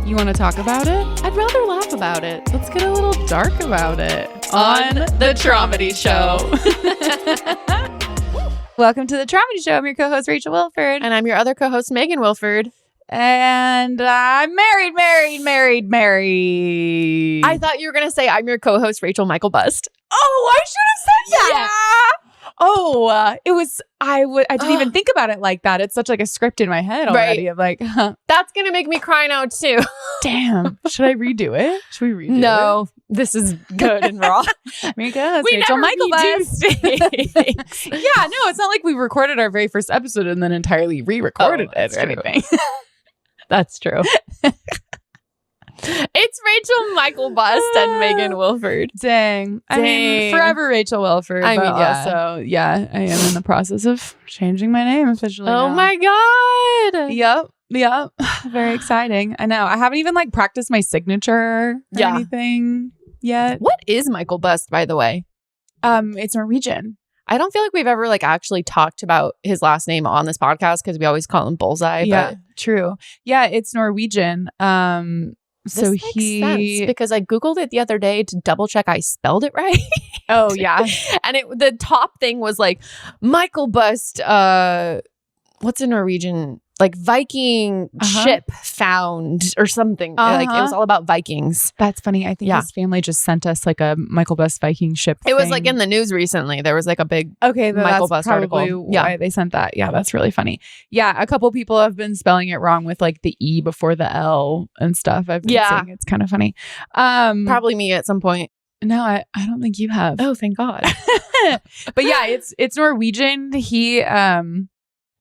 You want to talk about it? I'd rather laugh about it. Let's get a little dark about it. On the Traumedy Show. Welcome to the Traumedy Show. I'm your co-host, Rachel Wilford. And I'm your other co-host, Megan Wilford. And I'm married. I thought you were going to say I'm your co-host, Rachel Michael Bust. Oh, I should have said that. Yeah. Oh, it was, I didn't even think about it like that. It's such like a script in my head already. Right. I'm like, That's going to make me cry now too. damn. Should I redo it? Should we redo it? No, this is good and raw. Because We Rachel never Michael redo Bust. things. Yeah, no, it's not like we recorded our very first episode and then entirely re-recorded it or anything. That's true. It's Rachel Michael Bust and Megan Wilford. Dang. I mean, forever Rachel Wilford. I mean, but yeah. also, yeah, I am in the process of changing my name officially. Oh now. my God. Yep. Very exciting. I know. I haven't even like practiced my signature or anything yet. What is Michael Bust, by the way? It's Norwegian. I don't feel like we've ever like actually talked about his last name on this podcast because we always call him Bullseye. Yeah, but true. Yeah, it's Norwegian. So this makes sense because I Googled it the other day to double check I spelled it right. Oh yeah. And the top thing was like Michael Bust, what's a Norwegian, like Viking ship found or something. Like it was all about Vikings. That's funny. I think his family just sent us like a Michael Bust Viking ship It was thing. like in the news recently. There was like a big Michael Michael Bust Bust probably article. why they sent that. Yeah, that's really funny. Yeah, a couple people have been spelling it wrong with like the E before the L and stuff. I've been seeing. It's kind of funny. Probably me at some point. No, I don't think you have. Oh, thank God. But yeah, it's Norwegian. He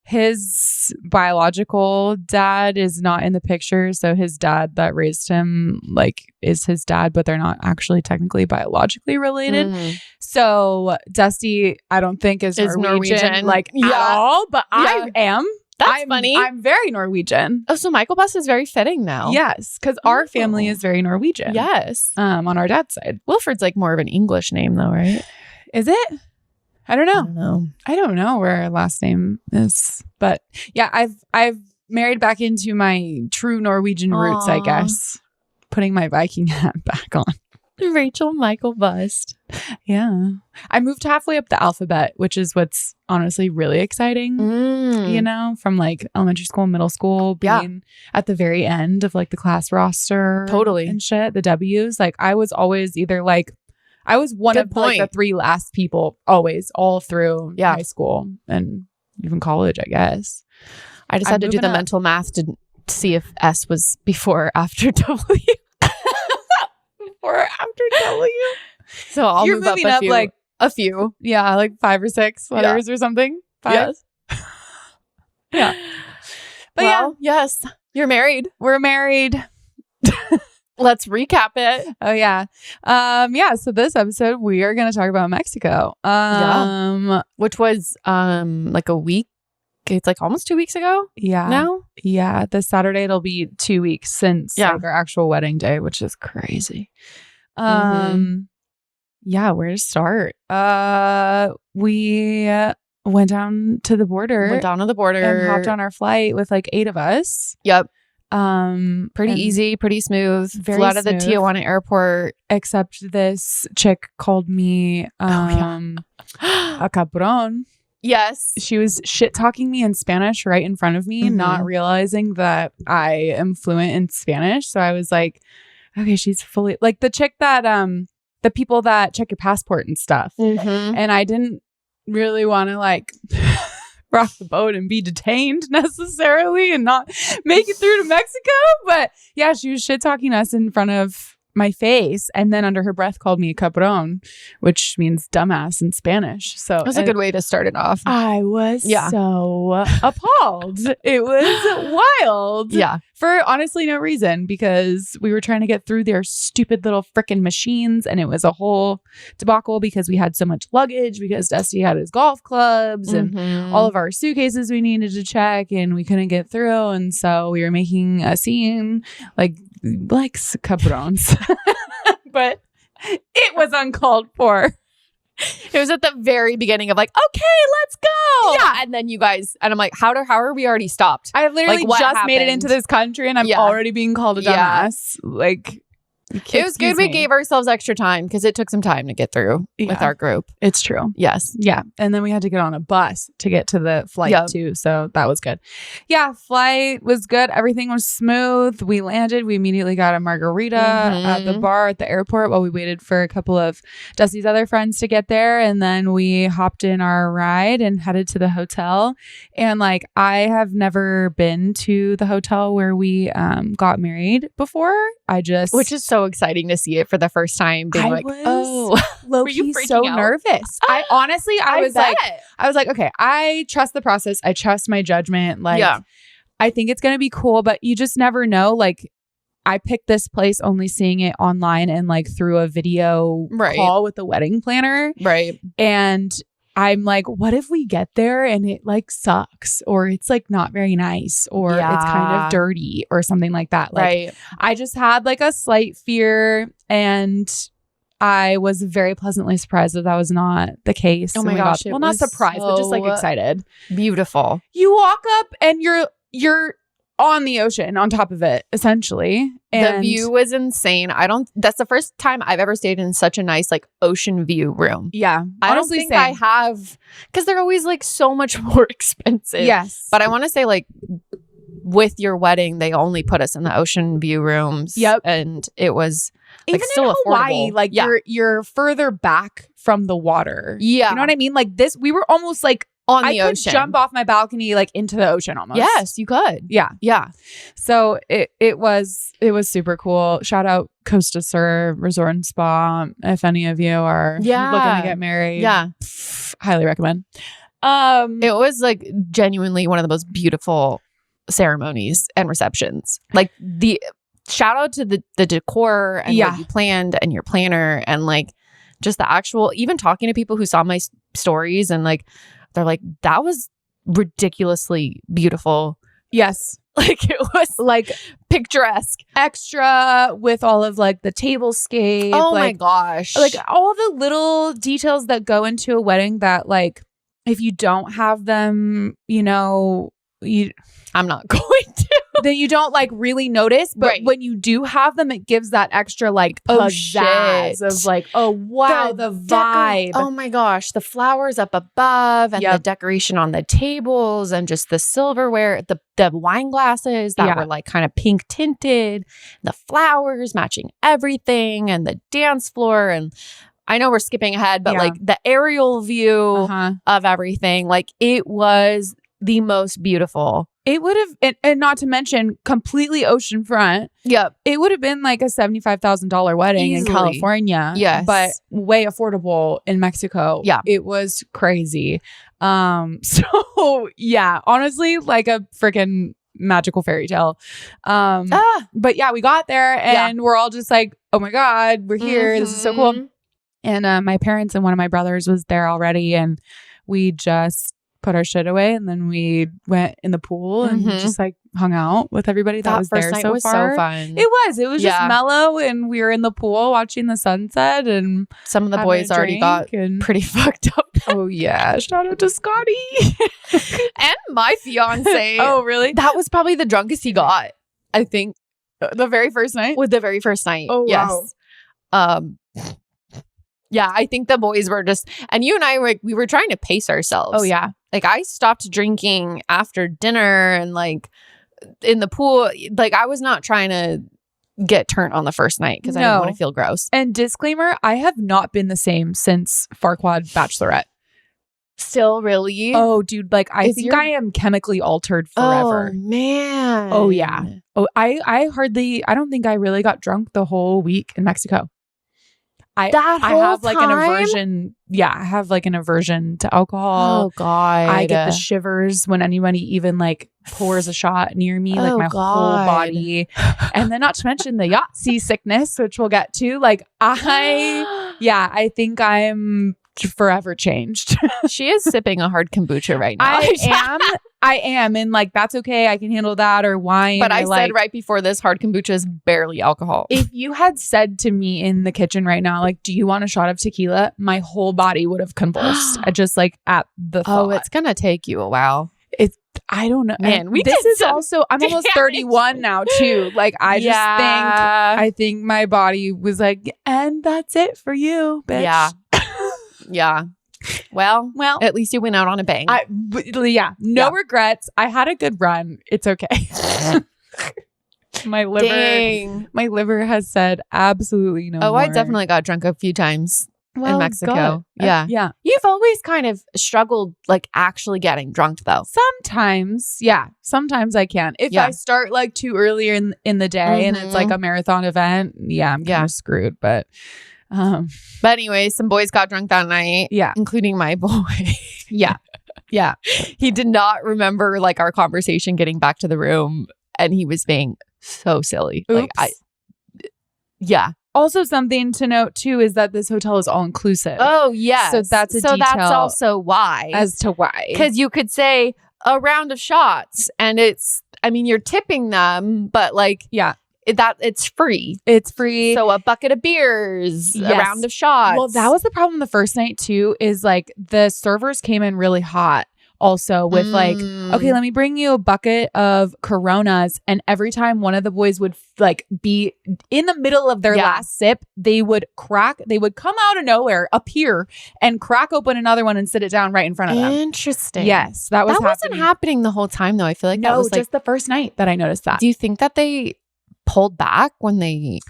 his biological dad is not in the picture, so his dad that raised him like is his dad, but they're not actually technically biologically related. So Dusty, I don't think is Norwegian like at all, but I am. That's funny. I'm very Norwegian. Oh, so Michael Bust is very fitting now. Yes, because our family is very Norwegian. Yes. On our dad's side. Wilford's like more of an English name though, right? Is it? I don't know. I don't know. I don't know where our last name is, but yeah, I've married back into my true Norwegian roots, I guess. Putting my Viking hat back on. Rachel Michael Bust. Yeah. I moved halfway up the alphabet, which is what's honestly really exciting. You know, from like elementary school, middle school, being at the very end of like the class roster. Totally. And shit, the W's. Like I was always either like, I was one of like the three last people always all through high school and even college, I guess. I just had to do the mental math to see if S was before or after W. Before or after W. So I'll You're move moving up up like a few. Yeah, like 5 or 6 letters or something. 5. Yes. Yeah. But yes, you're married. We're married. Let's recap it. Oh yeah. So this episode we are going to talk about Mexico. Which was like a week. It's like almost 2 weeks ago. Yeah. Now? Yeah. This Saturday it'll be 2 weeks since like our actual wedding day, which is crazy. Yeah, where to start? We went down to the border. And hopped on our flight with like 8 of us. Yep. Pretty easy, pretty smooth. Flew out of the Tijuana airport. Except this chick called me a cabron. Yes. She was shit talking me in Spanish right in front of me, not realizing that I am fluent in Spanish. So I was like, okay, she's fully like the chick that the people that check your passport and stuff. And I didn't really want to like rock the boat and be detained necessarily and not make it through to Mexico. But yeah, she was shit talking us in front of my face and then under her breath called me a cabron, which means dumbass in Spanish. So it was a good way to start it off. I was so appalled. It was wild. Yeah. For honestly no reason, because we were trying to get through their stupid little frickin' machines and it was a whole debacle because we had so much luggage because Dusty had his golf clubs and all of our suitcases we needed to check and we couldn't get through. And so we were making a scene like cabrons. But it was uncalled for. It was at the very beginning of like, okay, let's go. Yeah. And then you guys, and I'm like, how are we already stopped? I literally Like, what just made it happened? into this country and I'm already being called a dumbass. Like, it was good we gave ourselves extra time because it took some time to get through with our group. It's true. Yes. Yeah. And then we had to get on a bus to get to the flight too. So that was good. Yeah. Flight was good. Everything was smooth. We landed. We immediately got a margarita at the bar at the airport while we waited for a couple of Dusty's other friends to get there. And then we hopped in our ride and headed to the hotel. And like, I have never been to the hotel where we got married before. Which is so exciting to see it for the first time. Being low-key so nervous. I was like, okay, I trust the process. I trust my judgment. Like, I think it's gonna be cool, but you just never know. Like, I picked this place only seeing it online and like through a video call with the wedding planner, and I'm like, what if we get there and it like sucks or it's like not very nice or it's kind of dirty or something like that. Like, I just had like a slight fear and I was very pleasantly surprised that that was not the case. Oh my gosh. Well, not surprised, but just like excited. Beautiful. You walk up and you're on the ocean on top of it, essentially. And the view was insane. That's the first time I've ever stayed in such a nice like ocean view room. Yeah. I don't think I have, because they're always like so much more expensive. Yes. But I want to say like with your wedding, they only put us in the ocean view rooms. Yep. And it was like, even still in Hawaii, affordable. like you're further back from the water. Yeah. You know what I mean? Like this, we were almost like on the I ocean. Could jump off my balcony like into the ocean almost. Yes, you could. Yeah. Yeah. So it was super cool. Shout out Costa Sur Resort and Spa. If any of you are looking to get married. Yeah. Highly recommend. It was like genuinely one of the most beautiful ceremonies and receptions. Like the shout out to the decor and what you planned and your planner and like just the actual, even talking to people who saw my stories and like, they're like, that was ridiculously beautiful. Yes. Like it was like picturesque. Extra with all of like the tablescape. Oh like, my gosh. Like all the little details that go into a wedding that like, if you don't have them, you know, I'm not going to. Then you don't like really notice, but when you do have them, it gives that extra like pizzazz of like, oh wow, the vibe. Oh my gosh, the flowers up above and the decoration on the tables and just the silverware, the wine glasses that were like kind of pink tinted, the flowers matching everything, and the dance floor. And I know we're skipping ahead, but like the aerial view of everything, like it was the most beautiful. It would have, and not to mention completely oceanfront. Yep. It would have been like a $75,000 wedding in California. Yes. But way affordable in Mexico. Yeah. It was crazy. So yeah, honestly, like a freaking magical fairy tale. But yeah, we got there and we're all just like, oh my God, we're here. This is so cool. And my parents and one of my brothers was there already, and we just put our shit away, and then we went in the pool and just like hung out with everybody that was there so far. So fun. It was just mellow, and we were in the pool watching the sunset, and some of the boys already got pretty fucked up. Oh yeah, shout out to Scotty and my fiance. Oh really? That was probably the drunkest he got, I think. The very first night? With the very first night. Oh yes. Wow. Yeah, I think the boys were just, and you and I we were trying to pace ourselves. Oh yeah. Like I stopped drinking after dinner and like in the pool. Like I was not trying to get turned on the first night because I didn't want to feel gross. And disclaimer, I have not been the same since Farquad Bachelorette. Still really? Oh dude, like I think I am chemically altered forever. Oh man. Oh yeah. Oh I don't think I really got drunk the whole week in Mexico. I have like an aversion. Yeah, I have like an aversion to alcohol. Oh God. I get the shivers when anybody even like pours a shot near me, like my whole body. And then not to mention the yacht seasickness, which we'll get to. Like I think I'm forever changed. She is sipping a hard kombucha right now. I am. And like, that's okay. I can handle that, or wine. But I said right before this, hard kombucha is barely alcohol. If you had said to me in the kitchen right now, like, do you want a shot of tequila? My whole body would have convulsed just like at the thought. Oh, it's going to take you a while. I don't know. Man, I'm almost 31 now too. Like, I think my body was like, and that's it for you, bitch. Yeah. Yeah. Well, at least you went out on a bang. No regrets. I had a good run. It's okay. My liver has said absolutely no more. I definitely got drunk a few times in Mexico. Yeah. You've always kind of struggled like actually getting drunk though. Sometimes. Yeah. Sometimes I can. If I start like too early in the day and it's like a marathon event, I'm kind of screwed. But anyway, some boys got drunk that night. Yeah. Including my boy. Yeah. He did not remember like our conversation getting back to the room, and he was being so silly. Oops. Like Also, something to note too is that this hotel is all inclusive. Oh, yes. So that's a detail. That's also why. As to why. Because you could say a round of shots, and you're tipping them, but like, it's free. It's free. So a bucket of beers, a round of shots. Well, that was the problem the first night too, is like the servers came in really hot. Also with like, okay, let me bring you a bucket of Coronas. And every time one of the boys would like be in the middle of their last sip, they would come out of nowhere, appear and crack open another one and sit it down right in front of them. Interesting. Yes, that wasn't happening the whole time though. I feel like that was just the first night that I noticed that. Do you think that they pulled back when they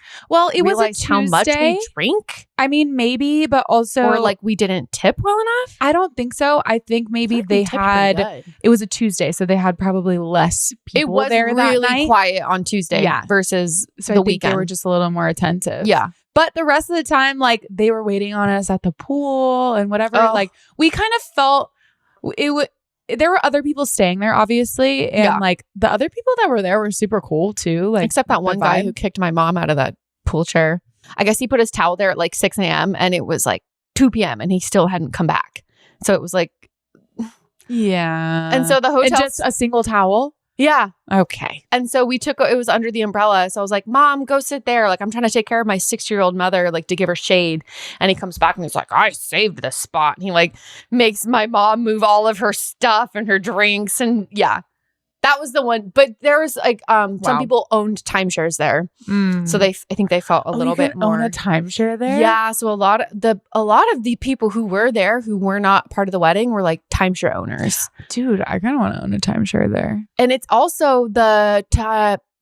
it was a Tuesday. How much we drink? I mean, maybe, but also or like we didn't tip well enough. I don't think so. I think maybe they had. It was a Tuesday, so they had probably less people there that night. It was really quiet on Tuesday versus the weekend. They were just a little more attentive. Yeah. But the rest of the time, like they were waiting on us at the pool and whatever. Like we kind of felt it would. There were other people staying there, obviously. And like the other people that were there were super cool too. Like, except that one guy who kicked my mom out of that pool chair. I guess he put his towel there at like 6 a.m. and it was like 2 p.m. and he still hadn't come back. So it was like, And so the hotel. Just a single towel? Yeah. Okay. And so it was under the umbrella. So I was like, Mom, go sit there. Like, I'm trying to take care of my 6-year-old mother, like to give her shade. And he comes back and he's like, I saved this spot. And he like makes my mom move all of her stuff and her drinks. And that was the one. But there was like some people owned timeshares there. So I think they felt a little bit more. Own a timeshare there? Yeah. So a lot of the people who were there who were not part of the wedding were like timeshare owners. Dude, I kind of want to own a timeshare there. And it's also the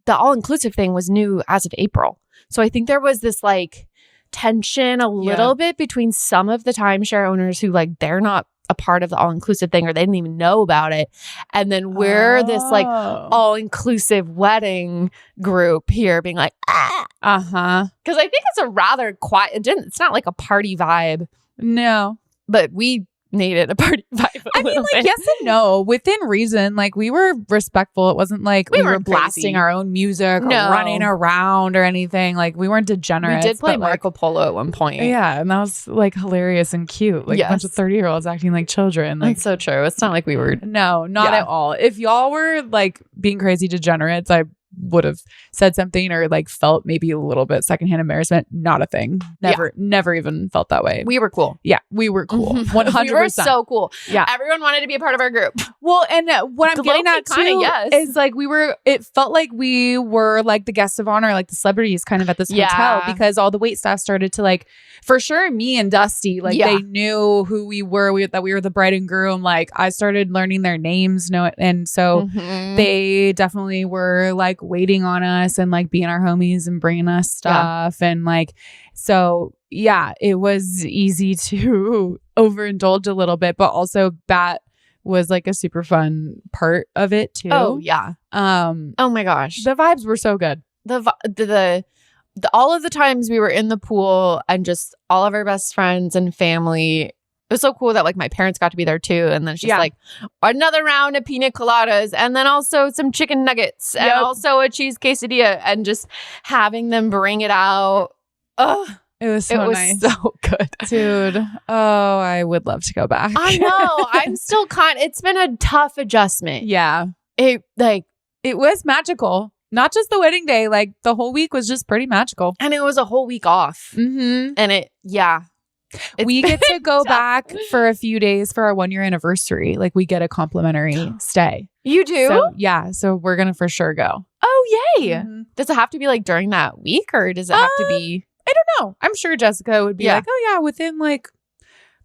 all-inclusive thing was new as of April. So I think there was this like tension a little bit between some of the timeshare owners who like they're not a part of the all-inclusive thing or they didn't even know about it. And then we're this like all-inclusive wedding group here being like, Because I think it's a rather quiet, it's not like a party vibe. No. But we needed a party vibe. I mean, like, yes and no, within reason. Like, we were respectful. It wasn't like we were blasting our own music or running around or anything. Like, we weren't degenerates. We did play Marco Polo at one point. Yeah, and that was like hilarious and cute. Like a bunch of 30-year-olds acting like children. Like, that's so true. It's not like we were. No, not at all. If y'all were like being crazy degenerates, I would have said something or like felt maybe a little bit secondhand embarrassment. Not a thing. Never even felt that way. We were cool. Yeah, we were cool. 100%. We were so cool. Yeah, everyone wanted to be a part of our group. Well, and what I'm getting at too is like it felt like we were like the guests of honor, like the celebrities kind of at this hotel, because all the wait staff started to like, for sure, me and Dusty, like they knew who we were, that we were the bride and groom. Like I started learning their names, and so they definitely were like waiting on us and like being our homies and bringing us stuff and like, so it was easy to overindulge a little bit, but also that was like a super fun part of it too. Oh yeah. Oh my gosh, the vibes were so good. The all of the times we were in the pool and just all of our best friends and family. It was so cool that like my parents got to be there too. And then it's just like another round of pina coladas and then also some chicken nuggets and also a cheese quesadilla and just having them bring it out. It was so nice. So good. Dude. Oh, I would love to go back. I know. I'm still it's been a tough adjustment. Yeah. It was magical. Not just the wedding day. Like the whole week was just pretty magical. And it was a whole week off. Mm-hmm. And we get to go back for a few days for our 1-year anniversary. Like we get a complimentary stay. You do? So, yeah. So we're going to for sure go. Oh, yay. Mm-hmm. Does it have to be like during that week or does it have to be? I don't know. I'm sure Jessica would be like, oh yeah, within like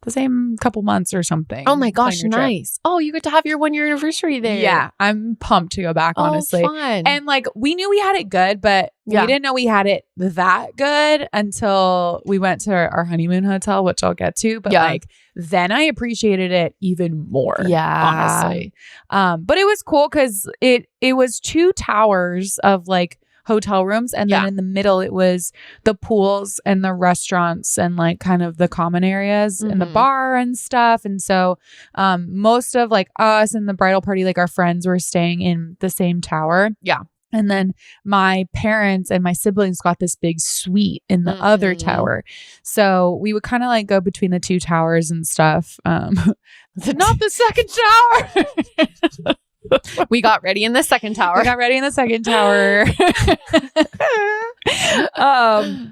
the same couple months or something. Oh my gosh, nice. Oh, you get to have your 1-year anniversary there. Yeah. I'm pumped to go back, honestly. Fun. And like we knew we had it good, but we didn't know we had it that good until we went to our honeymoon hotel, which I'll get to. But like then I appreciated it even more. Yeah. Honestly. But it was cool because it was 2 towers of like hotel rooms, and then in the middle it was the pools and the restaurants and like kind of the common areas and the bar and stuff. And so most of like us and the bridal party, like our friends, were staying in the same tower. Yeah. And then my parents and my siblings got this big suite in the other tower. So we would kind of like go between the 2 towers and stuff. Not the second tower. We got ready in the second tower.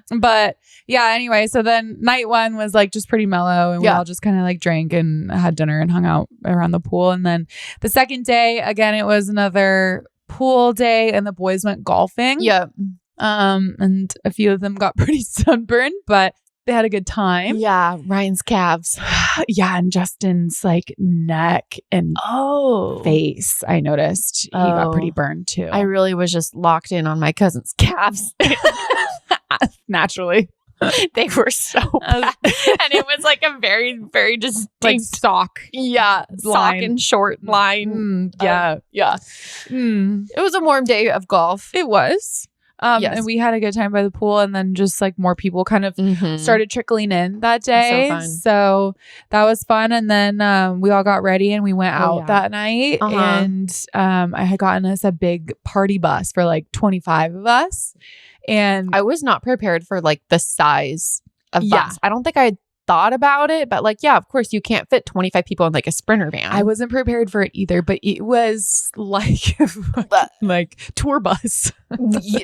But yeah, anyway, so then night 1 was like just pretty mellow, and we all just kind of like drank and had dinner and hung out around the pool. And then the second day, again, it was another pool day, and the boys went golfing. Yep. And a few of them got pretty sunburned, but they had a good time. Yeah, Ryan's calves. Yeah, and Justin's like neck and face, I noticed he got pretty burned too. I really was just locked in on my cousin's calves. Naturally. They were so bad. And it was like a very, very distinct like sock. Yeah. Sock and short line. Yeah. It was a warm day of golf. It was. And we had a good time by the pool, and then just like more people kind of started trickling in that day. So that was fun. And then we all got ready and we went out that night. And I had gotten us a big party bus for like 25 of us. And I was not prepared for like the size of bus. I don't think I thought about it, but like, yeah, of course you can't fit 25 people in like a Sprinter van. I wasn't prepared for it either, but it was like like tour bus.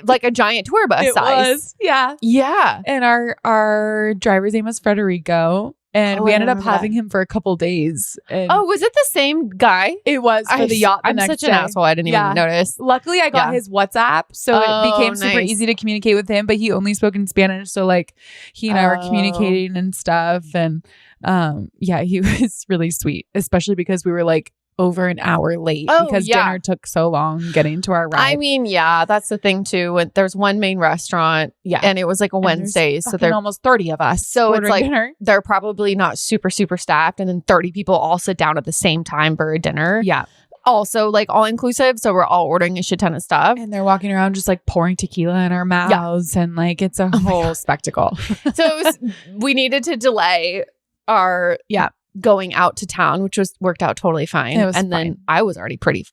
Like a giant tour bus size. Was. Yeah. Yeah. And our driver's name was Federico. And we ended up having him for a couple days. And was it the same guy? It was for the yacht. I'm such an asshole. I didn't even notice. Luckily, I got his WhatsApp, so it became super easy to communicate with him. But he only spoke in Spanish, so like he and I were communicating and stuff. And he was really sweet, especially because we were like over an hour late because dinner took so long getting to our ride. I mean, that's the thing too. When there's one main restaurant, and it was like a Wednesday, so there's almost 30 of us. So it's like dinner. They're probably not super staffed, and then 30 people all sit down at the same time for a dinner. Yeah. Also, like all inclusive, so we're all ordering a shit ton of stuff, and they're walking around just like pouring tequila in our mouths, and like it's a whole spectacle. So it was. We needed to delay our going out to town, which worked out totally fine. Then I was already pretty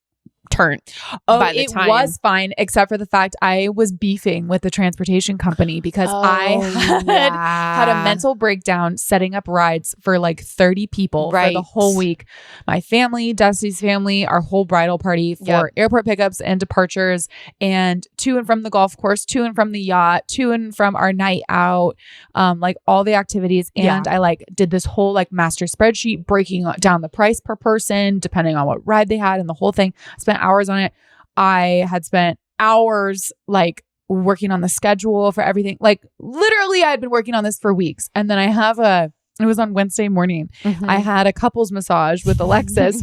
turnt by the time. It was fine, except for the fact I was beefing with the transportation company because I had a mental breakdown setting up rides for like 30 people for the whole week. My family, Dusty's family, our whole bridal party for airport pickups and departures, and to and from the golf course, to and from the yacht, to and from our night out, like all the activities. And I like did this whole like master spreadsheet breaking down the price per person depending on what ride they had and the whole thing. I spent hours on it. I had spent hours like working on the schedule for everything. Like literally I had been working on this for weeks. And then it was on Wednesday morning. I had a couples massage with Alexis,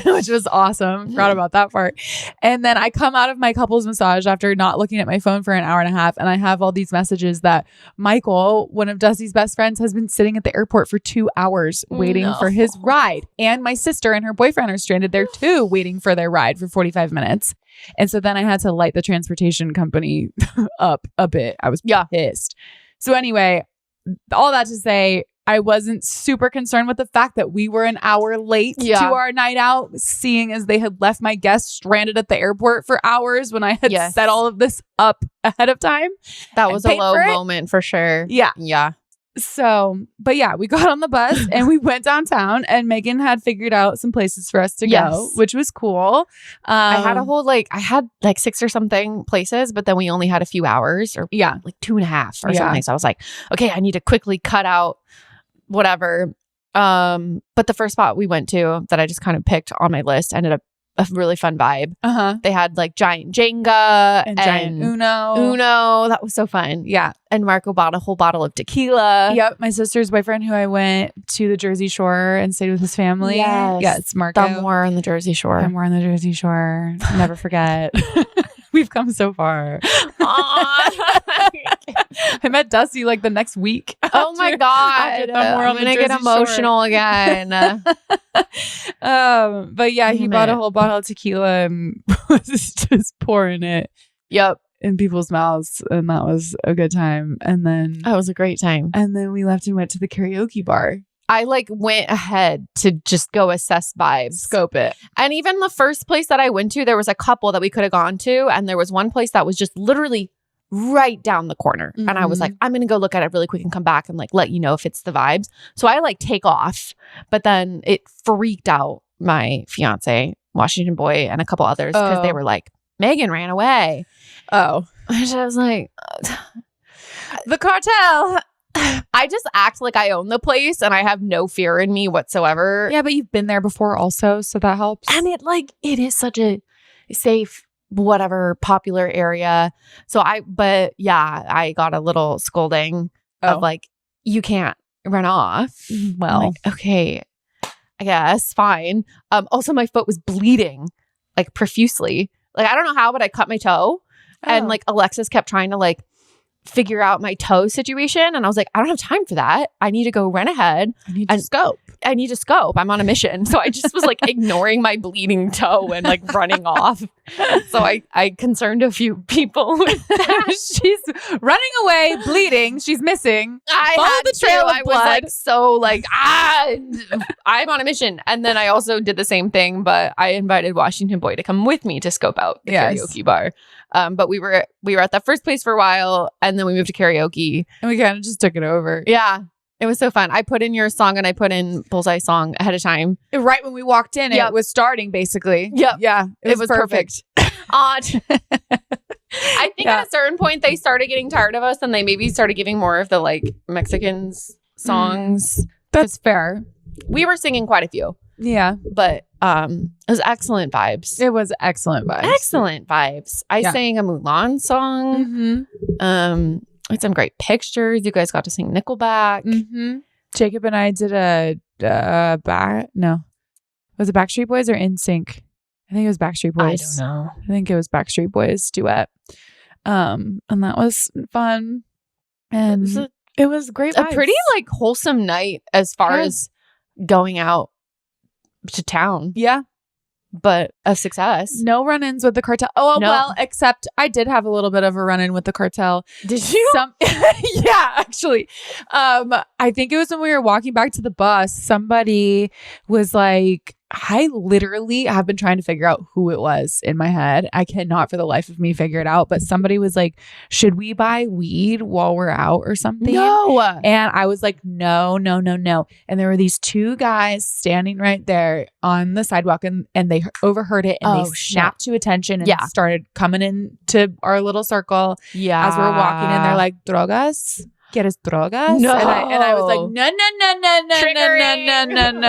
which was awesome. Forgot about that part. And then I come out of my couples massage after not looking at my phone for an hour and a half. And I have all these messages that Michael, one of Dusty's best friends, has been sitting at the airport for 2 hours waiting for his ride. And my sister and her boyfriend are stranded there too, waiting for their ride for 45 minutes. And so then I had to light the transportation company up a bit. I was pissed. So anyway, all that to say, I wasn't super concerned with the fact that we were an hour late to our night out, seeing as they had left my guests stranded at the airport for hours when I had set all of this up ahead of time. That was a low moment for sure. Yeah. Yeah. So, but yeah, we got on the bus and we went downtown, and Megan had figured out some places for us to go, which was cool. I had I had 6 or something places, but then we only had a few hours or like 2.5 or something. So I was like, okay, I need to quickly cut out whatever. But the first spot we went to that I just kind of picked on my list ended up a really fun vibe. They had like giant Jenga and giant Uno. That was so fun. Yeah. And Marco bought a whole bottle of tequila. Yep. My sister's boyfriend, who I went to the Jersey Shore and stayed with his family. Yes, Marco. Somewhere on the Jersey Shore. Somewhere on the Jersey Shore. Never forget. We've come so far. I met Dusty like the next week. Oh my God. I'm going to get emotional again. But yeah, he bought a whole bottle of tequila and was just pouring it. Yep. In people's mouths. And that was a good time. And then that was a great time. And then we left and went to the karaoke bar. I went ahead to just go assess vibes. Scope it. And even the first place that I went to, there was a couple that we could have gone to. And there was one place that was just literally right down the corner. And I was like, I'm going to go look at it really quick and come back and let you know if it's the vibes. So I take off. But then it freaked out my fiance, Washington Boy, and a couple others because they were like, Megan ran away. Oh. And I was like, the cartel. I just act like I own the place and I have no fear in me whatsoever. Yeah, but you've been there before also, so that helps. And it is such a safe, whatever, popular area. So I got a little scolding of you can't run off. Well, okay, I guess, fine. Also, my foot was bleeding profusely. I don't know how, but I cut my toe. And Alexis kept trying to figure out my toe situation. And I was like, I don't have time for that. I need to go run ahead. I need to scope. I'm on a mission. So I just was ignoring my bleeding toe and running off. So I concerned a few people with that. She's running away, bleeding. She's missing. I had the trail of blood. I'm on a mission. And then I also did the same thing, but I invited Washington Boy to come with me to scope out the karaoke bar. But we were at that first place for a while, and then we moved to karaoke. And we kind of just took it over. Yeah. It was so fun. I put in your song and I put in Bullseye song ahead of time. Right when we walked in, it was starting basically. Yep. Yeah. It was perfect. Odd. I think at a certain point they started getting tired of us and they maybe started giving more of the Mexicans songs. That's fair. We were singing quite a few. Yeah. But it was excellent vibes. It was excellent vibes. Excellent vibes. I sang a Mulan song. I had some great pictures. You guys got to sing Nickelback. Jacob and I did was it Backstreet Boys or NSYNC? I think it was Backstreet Boys. I don't know. I think it was Backstreet Boys duet. And that was fun. And it was great vibes. A pretty wholesome night as far as going out to town. Yeah. But a success. No run-ins with the cartel. Oh, no. Well, except I did have a little bit of a run-in with the cartel. Did you? Yeah, actually. I think it was when we were walking back to the bus. Somebody was like, I literally have been trying to figure out who it was in my head. I cannot for the life of me figure it out. But somebody was like, should we buy weed while we're out or something? No. And I was like, no. And there were these two guys standing right there on the sidewalk and they overheard it and they snapped to attention and started coming into our little circle as we're walking in. They're like, drogas? ¿Quieres drogas? No. And I was like,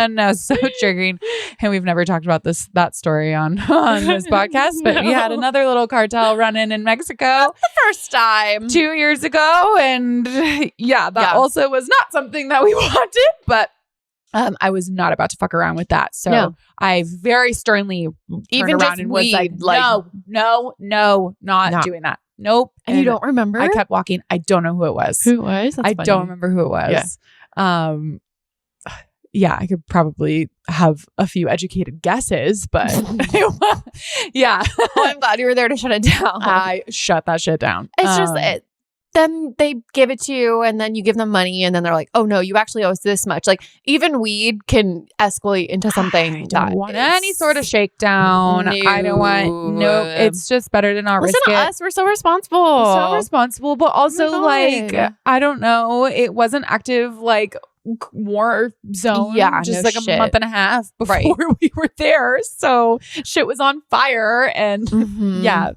no. So triggering. And we've never talked about that story on this podcast, but we had another little cartel run-in Mexico. That's the first time. 2 years ago. And that also was not something that we wanted, but I was not about to fuck around with that. So I very sternly turned around and was like, no, not doing that. Nope. And you don't remember? I kept walking. I don't know who it was. Who it was? That's funny. Don't remember who it was. Yeah. I could probably have a few educated guesses, but yeah. Well, I'm glad you were there to shut it down. I shut that shit down. It's just then they give it to you and then you give them money and then they're like, oh no, you actually owe us this much. Like even weed can escalate into something. I don't want any sort of shakedown. I don't want, it's just better to not risk it. Listen to us, we're so responsible. But also like, I don't know, it wasn't active like war zone just like a month and a half before we were there, so shit was on fire and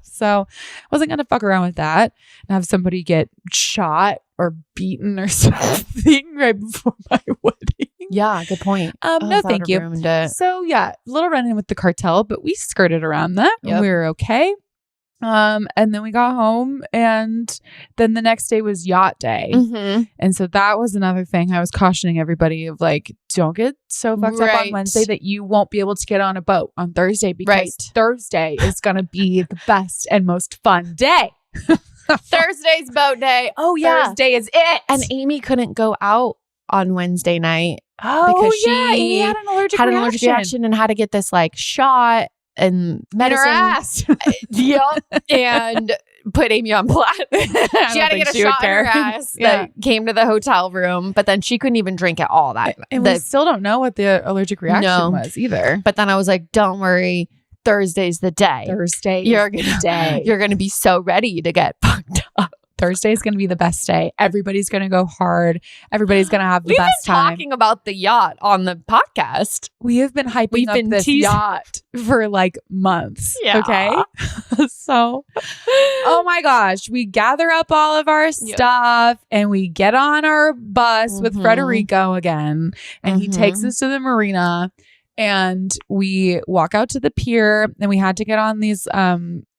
so I wasn't gonna fuck around with that and have somebody get shot or beaten or something right before my wedding. Good point. No thank you. So little run-in with the cartel, but we skirted around that and we were okay. And then we got home and then the next day was yacht day. And so that was another thing I was cautioning everybody of like, don't get so fucked up on Wednesday that you won't be able to get on a boat on Thursday because Thursday is going to be the best and most fun day. Thursday's boat day. Oh yeah. Thursday is it. And Amy couldn't go out on Wednesday night because she had an allergic reaction and had to get this like shot and medicine. In her ass. And put Amy on plat. She had to get a shot in her ass that came to the hotel room, but then she couldn't even drink at all that. And we still don't know what the allergic reaction was either. But then I was like, don't worry, Thursday's the day. You're gonna be so ready to get fucked up. Thursday's going to be the best day. Everybody's going to go hard. Everybody's going to have the best time. We've been talking about the yacht on the podcast. We have been hyping up this yacht for like months. Okay. So, oh my gosh, we gather up all of our stuff and we get on our bus with Frederico again. And he takes us to the marina and we walk out to the pier and we had to get on these,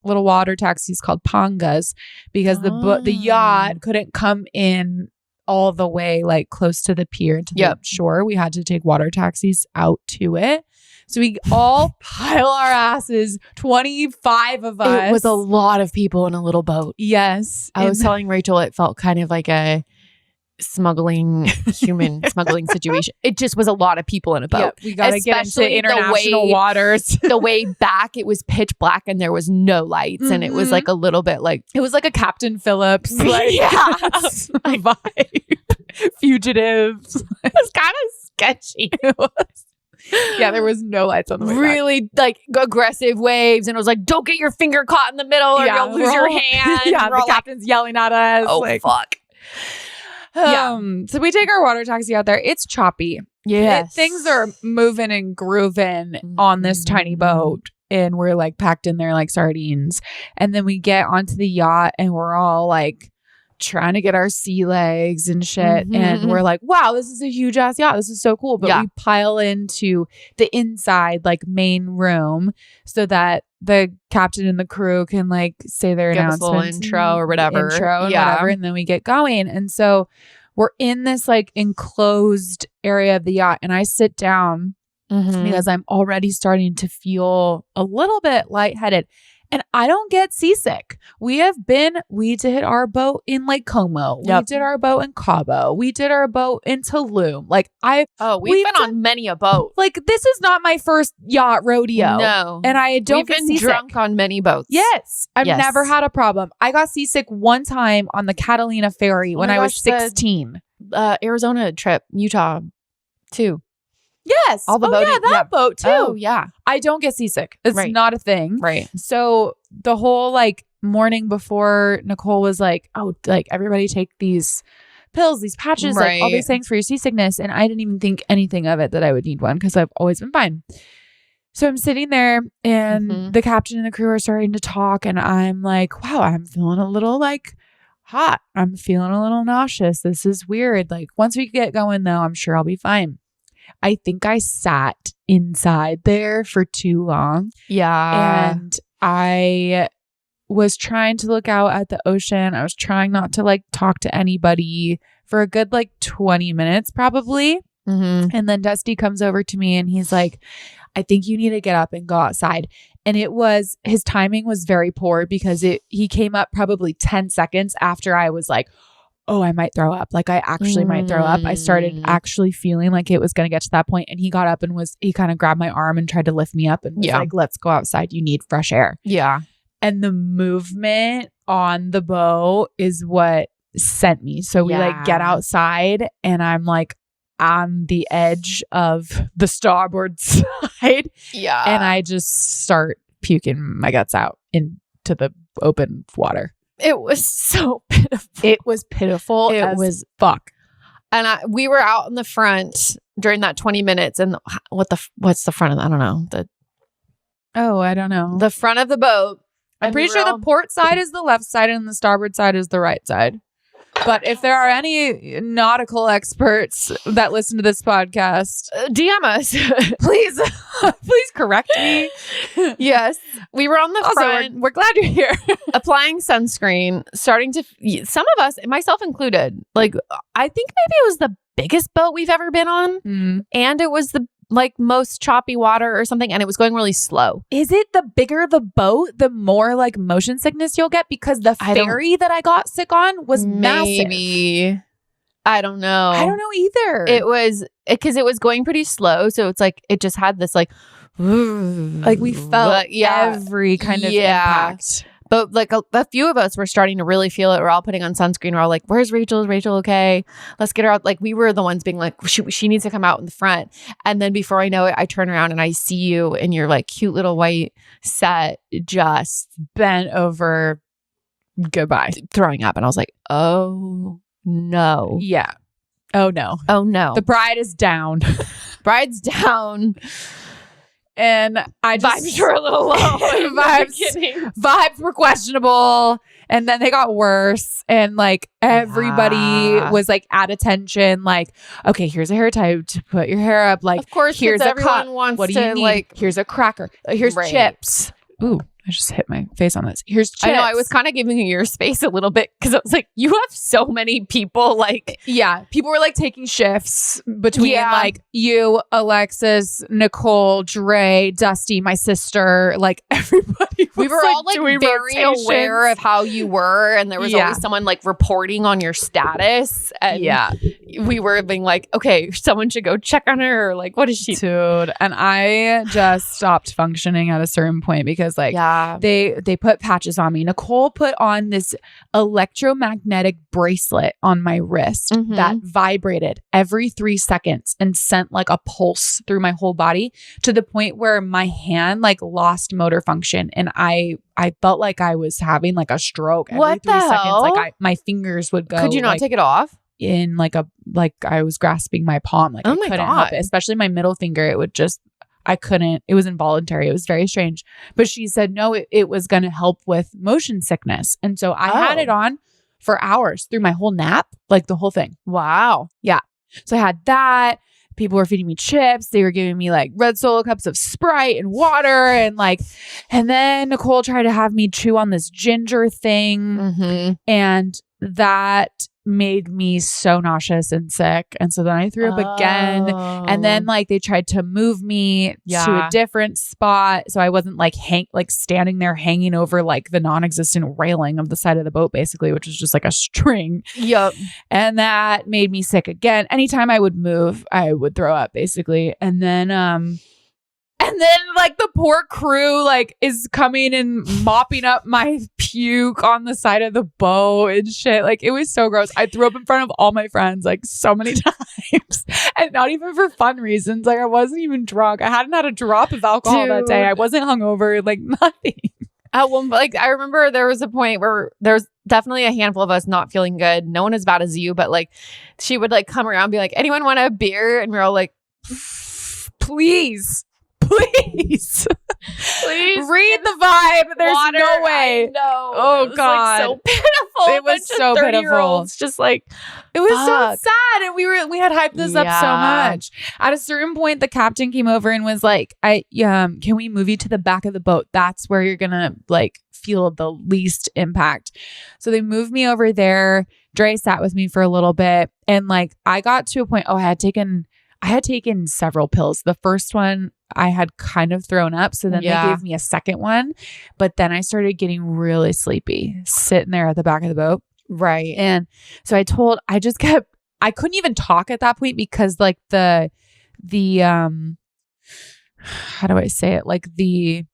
little water taxis called pangas because the yacht couldn't come in all the way like close to the pier to the shore. We had to take water taxis out to it. So we all pile our asses, 25 of us. It was a lot of people in a little boat. Yes. I was telling Rachel it felt kind of like a human smuggling situation. It just was a lot of people in a boat. We gotta get into international waters. The way back, it was pitch black and there was no lights, and it was like a little bit like it was like a Captain Phillips, like vibe. Fugitives. It was kind of sketchy. It was. There was no lights on the way really back. Like aggressive waves, and it was like, don't get your finger caught in the middle or you'll lose your hand. The captain's yelling at us. Oh, like, fuck. So we take our water taxi out there. It's choppy. Things are moving and grooving on this tiny boat, and we're like packed in there like sardines. And then we get onto the yacht and we're all like trying to get our sea legs and shit. And we're like, wow, this is a huge ass yacht. This is so cool. But we pile into the inside like main room so that the captain and the crew can like say their announcements, a little intro or whatever. And then we get going. And so we're in this like enclosed area of the yacht, and I sit down because I'm already starting to feel a little bit lightheaded. And I don't get seasick. We did our boat in Lake Como. We did our boat in Cabo. We did our boat in Tulum. Like we've been on many a boat. Like this is not my first yacht rodeo. No. And I don't get seasick. We've been drunk on many boats. Yes. I've never had a problem. I got seasick one time on the Catalina ferry when I was 16. Arizona trip, Utah too. Yes. All the boating. That boat too. Oh, yeah. I don't get seasick. It's not a thing. Right. So the whole like morning before, Nicole was like, oh, like everybody take these pills, these patches, like all these things for your seasickness. And I didn't even think anything of it that I would need one because I've always been fine. So I'm sitting there and the captain and the crew are starting to talk. And I'm like, wow, I'm feeling a little like hot. I'm feeling a little nauseous. This is weird. Like once we get going though, I'm sure I'll be fine. I think I sat inside there for too long. Yeah. And I was trying to look out at the ocean. I was trying not to like talk to anybody for a good like 20 minutes probably. And then Dusty comes over to me and he's like, I think you need to get up and go outside. And his timing was very poor because he came up probably 10 seconds after I was like, oh, I might throw up. Like I actually might throw up. I started actually feeling like it was going to get to that point. And he got up and he kind of grabbed my arm and tried to lift me up and was like, let's go outside. You need fresh air. Yeah. And the movement on the boat is what sent me. So we like get outside and I'm like on the edge of the starboard side. Yeah. And I just start puking my guts out into the open water. It was so pitiful. It was pitiful. It was fuck. And we were out in the front during that 20 minutes. And what's the front of I don't know. I don't know. The front of the boat. I'm pretty sure the port side is the left side and the starboard side is the right side. But if there are any nautical experts that listen to this podcast, DM us. please correct me. Yes. We were on the front. We're glad you're here. Applying sunscreen, starting to, some of us, myself included, like, I think maybe it was the biggest boat we've ever been on. And it was the like most choppy water or something, and it was going really slow. Is it the bigger the boat, the more like motion sickness you'll get? Because the ferry that I got sick on was massive. I don't know. I don't know either. It was because it was going pretty slow, so it's like it just had this like we felt every kind of impact. But like a few of us were starting to really feel it. We're all putting on sunscreen. We're all like, where's Rachel? Is Rachel okay? Let's get her out. Like we were the ones being like, she needs to come out in the front. And then before I know it, I turn around and I see you in your like cute little white set just bent over, goodbye, throwing up. And I was like, oh no. Yeah. Oh no. Oh no. The bride is down. Bride's down. And I just vibes were a little low. Vibes were questionable. And then they got worse. And like everybody was like at attention. Like, okay, here's a hair tie to put your hair up. Like, of course, here's a cup. What do you need? Like, here's a cracker. Here's chips. Ooh, I just hit my face on this. Here's chips. I know. I was kind of giving you your space a little bit because I was like, you have so many people. Like, yeah, people were like taking shifts between like you, Alexis, Nicole, Dre, Dusty, my sister, like everybody. We were all like very aware of how you were, and there was always someone like reporting on your status. And we were being like, okay, someone should go check on her. Or like, what is she? Dude, and I just stopped functioning at a certain point because like they put patches on me. Nicole put on this electromagnetic bracelet on my wrist that vibrated every 3 seconds and sent like a pulse through my whole body to the point where my hand like lost motor function, and I felt like I was having like a stroke every 3 seconds. Like my fingers would go. Could you not take it off? In like I was grasping my palm. Like I couldn't help it. Especially my middle finger. It would just, I couldn't. It was involuntary. It was very strange. But she said no, it was going to help with motion sickness. And so I had it on for hours through my whole nap, like the whole thing. Wow. Yeah. So I had that. People were feeding me chips. They were giving me like red Solo cups of Sprite and water. And then Nicole tried to have me chew on this ginger thing. And that made me so nauseous and sick. And so then I threw up again. And then like they tried to move me to a different spot. So I wasn't like standing there hanging over like the non-existent railing of the side of the boat, basically, which was just like a string. Yep. And that made me sick again. Anytime I would move, I would throw up, basically. And then like the poor crew like is coming and mopping up my puke on the side of the boat and shit. Like it was so gross. I threw up in front of all my friends like so many times, and not even for fun reasons. Like I wasn't even drunk. I hadn't had a drop of alcohol that day. I wasn't hungover, like nothing. Like I remember there was a point where there was definitely a handful of us not feeling good. No one as bad as you, but like she would like come around and be like, anyone want a beer? And we're all like, please. Please read the vibe. There's water, no way. No. Oh it God, like, so pitiful. It was so pitiful. Just like it was so sad, and we had hyped this up so much. At a certain point, the captain came over and was like, can we move you to the back of the boat? That's where you're gonna like feel the least impact." So they moved me over there. Dre sat with me for a little bit, and like I got to a point. I had taken several pills. The first one I had kind of thrown up. So then they gave me a second one. But then I started getting really sleepy sitting there at the back of the boat. Right. And so I couldn't even talk at that point because like the how do I say it? Like the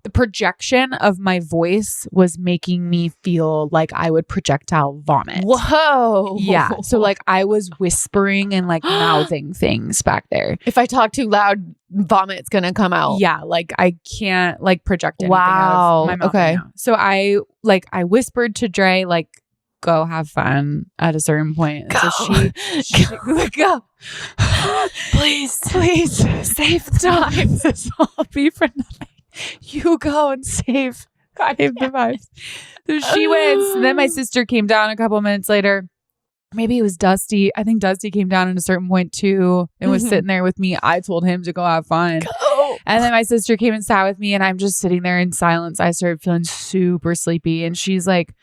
the projection of my voice was making me feel like I would projectile vomit. Whoa. Yeah. So like I was whispering and like mouthing things back there. If I talk too loud, vomit's going to come out. Yeah. Like I can't like project anything out of my mouth. Okay. Right now. So I whispered to Dre, like, go have fun at a certain point. Go. So she like, go. Please save the time. This will all be for nothing. You go and save the vibes. So she went. So then my sister came down a couple minutes later. Maybe it was Dusty. I think Dusty came down at a certain point too and was sitting there with me. I told him to go have fun. Go. And then my sister came and sat with me and I'm just sitting there in silence. I started feeling super sleepy and she's like,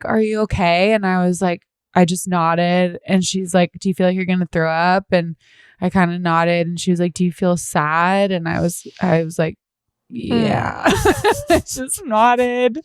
are you okay? And I was like, I just nodded. And she's like, do you feel like you're going to throw up? And I kind of nodded and she was like, do you feel sad? And I was like, yeah. I just nodded.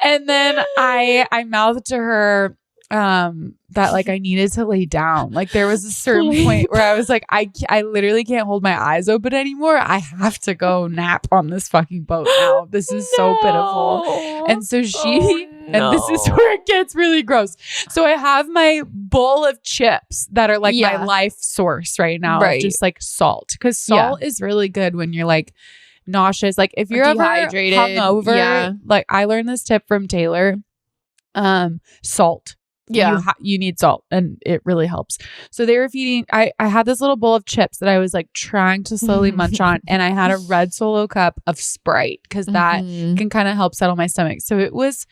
And then I mouthed to her that like I needed to lay down. Like there was a certain point where I was like, I literally can't hold my eyes open anymore. I have to go nap on this fucking boat now. This is so pitiful. And so and this is where it gets really gross. So I have my bowl of chips that are like my life source right now. Right. Just like salt. Because salt is really good when you're like nauseous. Like if you're dehydrated, hungover, like I learned this tip from Taylor. Salt. Yeah. You need salt and it really helps. So they were feeding, I had this little bowl of chips that I was like trying to slowly munch on and I had a red Solo cup of Sprite because that can kind of help settle my stomach. So it was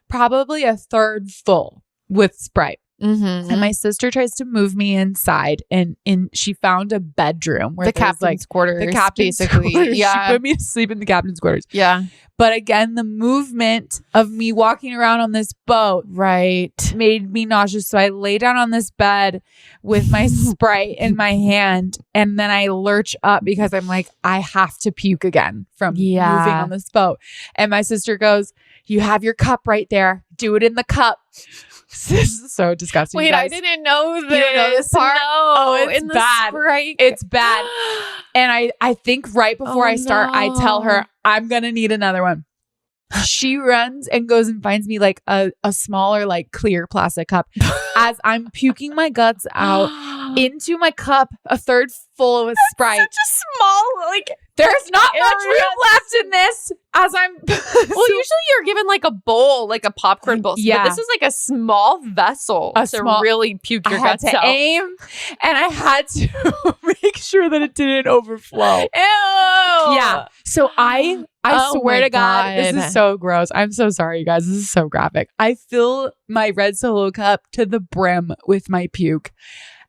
probably a third full with Sprite. And my sister tries to move me inside and she found a bedroom where the captain's quarters. The captain's quarters. Yeah. She put me to sleep in the captain's quarters. Yeah. But again, the movement of me walking around on this boat made me nauseous. So I lay down on this bed with my Sprite in my hand and then I lurch up because I'm like, I have to puke again from moving on this boat. And my sister goes, you have your cup right there. Do it in the cup. This is so disgusting. Wait, I didn't know this. You don't know this part? No. Oh, it's bad. Sprite. It's bad. And I think right before I start, I tell her, I'm going to need another one. She runs and goes and finds me like a smaller, like clear plastic cup as I'm puking my guts out into my cup, a third full of Sprite. Such a small, like, there's not much room left in this as I'm. Well, usually you're given like a bowl, like a popcorn bowl. Yeah. But this is like a small vessel to really puke your guts out. I had to aim and I had to make sure that it didn't overflow. Ew. Yeah. So I swear to God, this is so gross. I'm so sorry, you guys. This is so graphic. I fill my red Solo cup to the brim with my puke.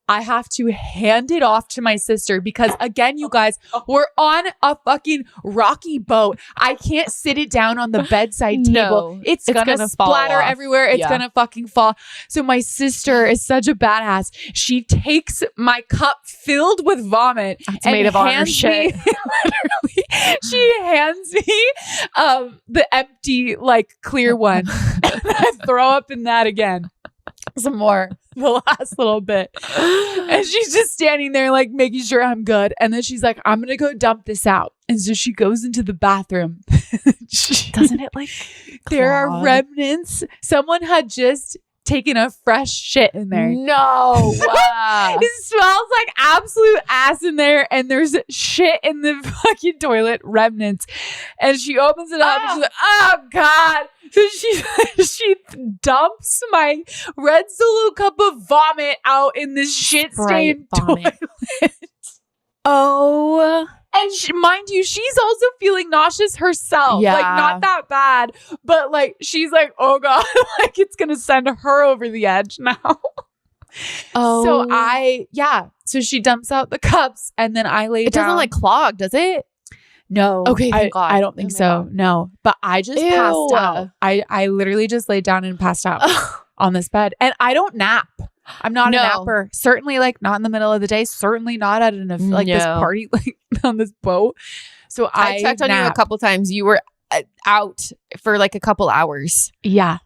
I have to hand it off to my sister because again, you guys, we're on a fucking rocky boat. I can't sit it down on the bedside table. It's gonna splatter everywhere. It's gonna fucking fall. So my sister is such a badass. She takes my cup filled with vomit and made of honor shit. Literally, she hands me the empty, like clear one. And I throw up in that again. Some more, the last little bit. And she's just standing there like making sure I'm good. And then she's like, I'm going to go dump this out. And so she goes into the bathroom. Doesn't it like there are remnants. Someone had just taken a fresh shit in there. No. It smells like absolute ass in there and there's shit in the fucking toilet, remnants. And she opens it up and she's like, oh God. So she dumps my red Solo cup of vomit out in this shit-stained toilet. Oh. And mind you, she's also feeling nauseous herself. Yeah. Like, not that bad. But, like, she's like, oh, God. Like, it's going to send her over the edge now. Oh. So she dumps out the cups and then I lay down. It doesn't, like, clog, does it? No. Okay, thank God. I don't think so. God. No. But I just passed out. I literally just laid down and passed out on this bed. And I don't nap. I'm not a napper. Certainly like not in the middle of the day. Certainly not at this party like on this boat. So I checked on you a couple times. You were out for like a couple hours. Yeah.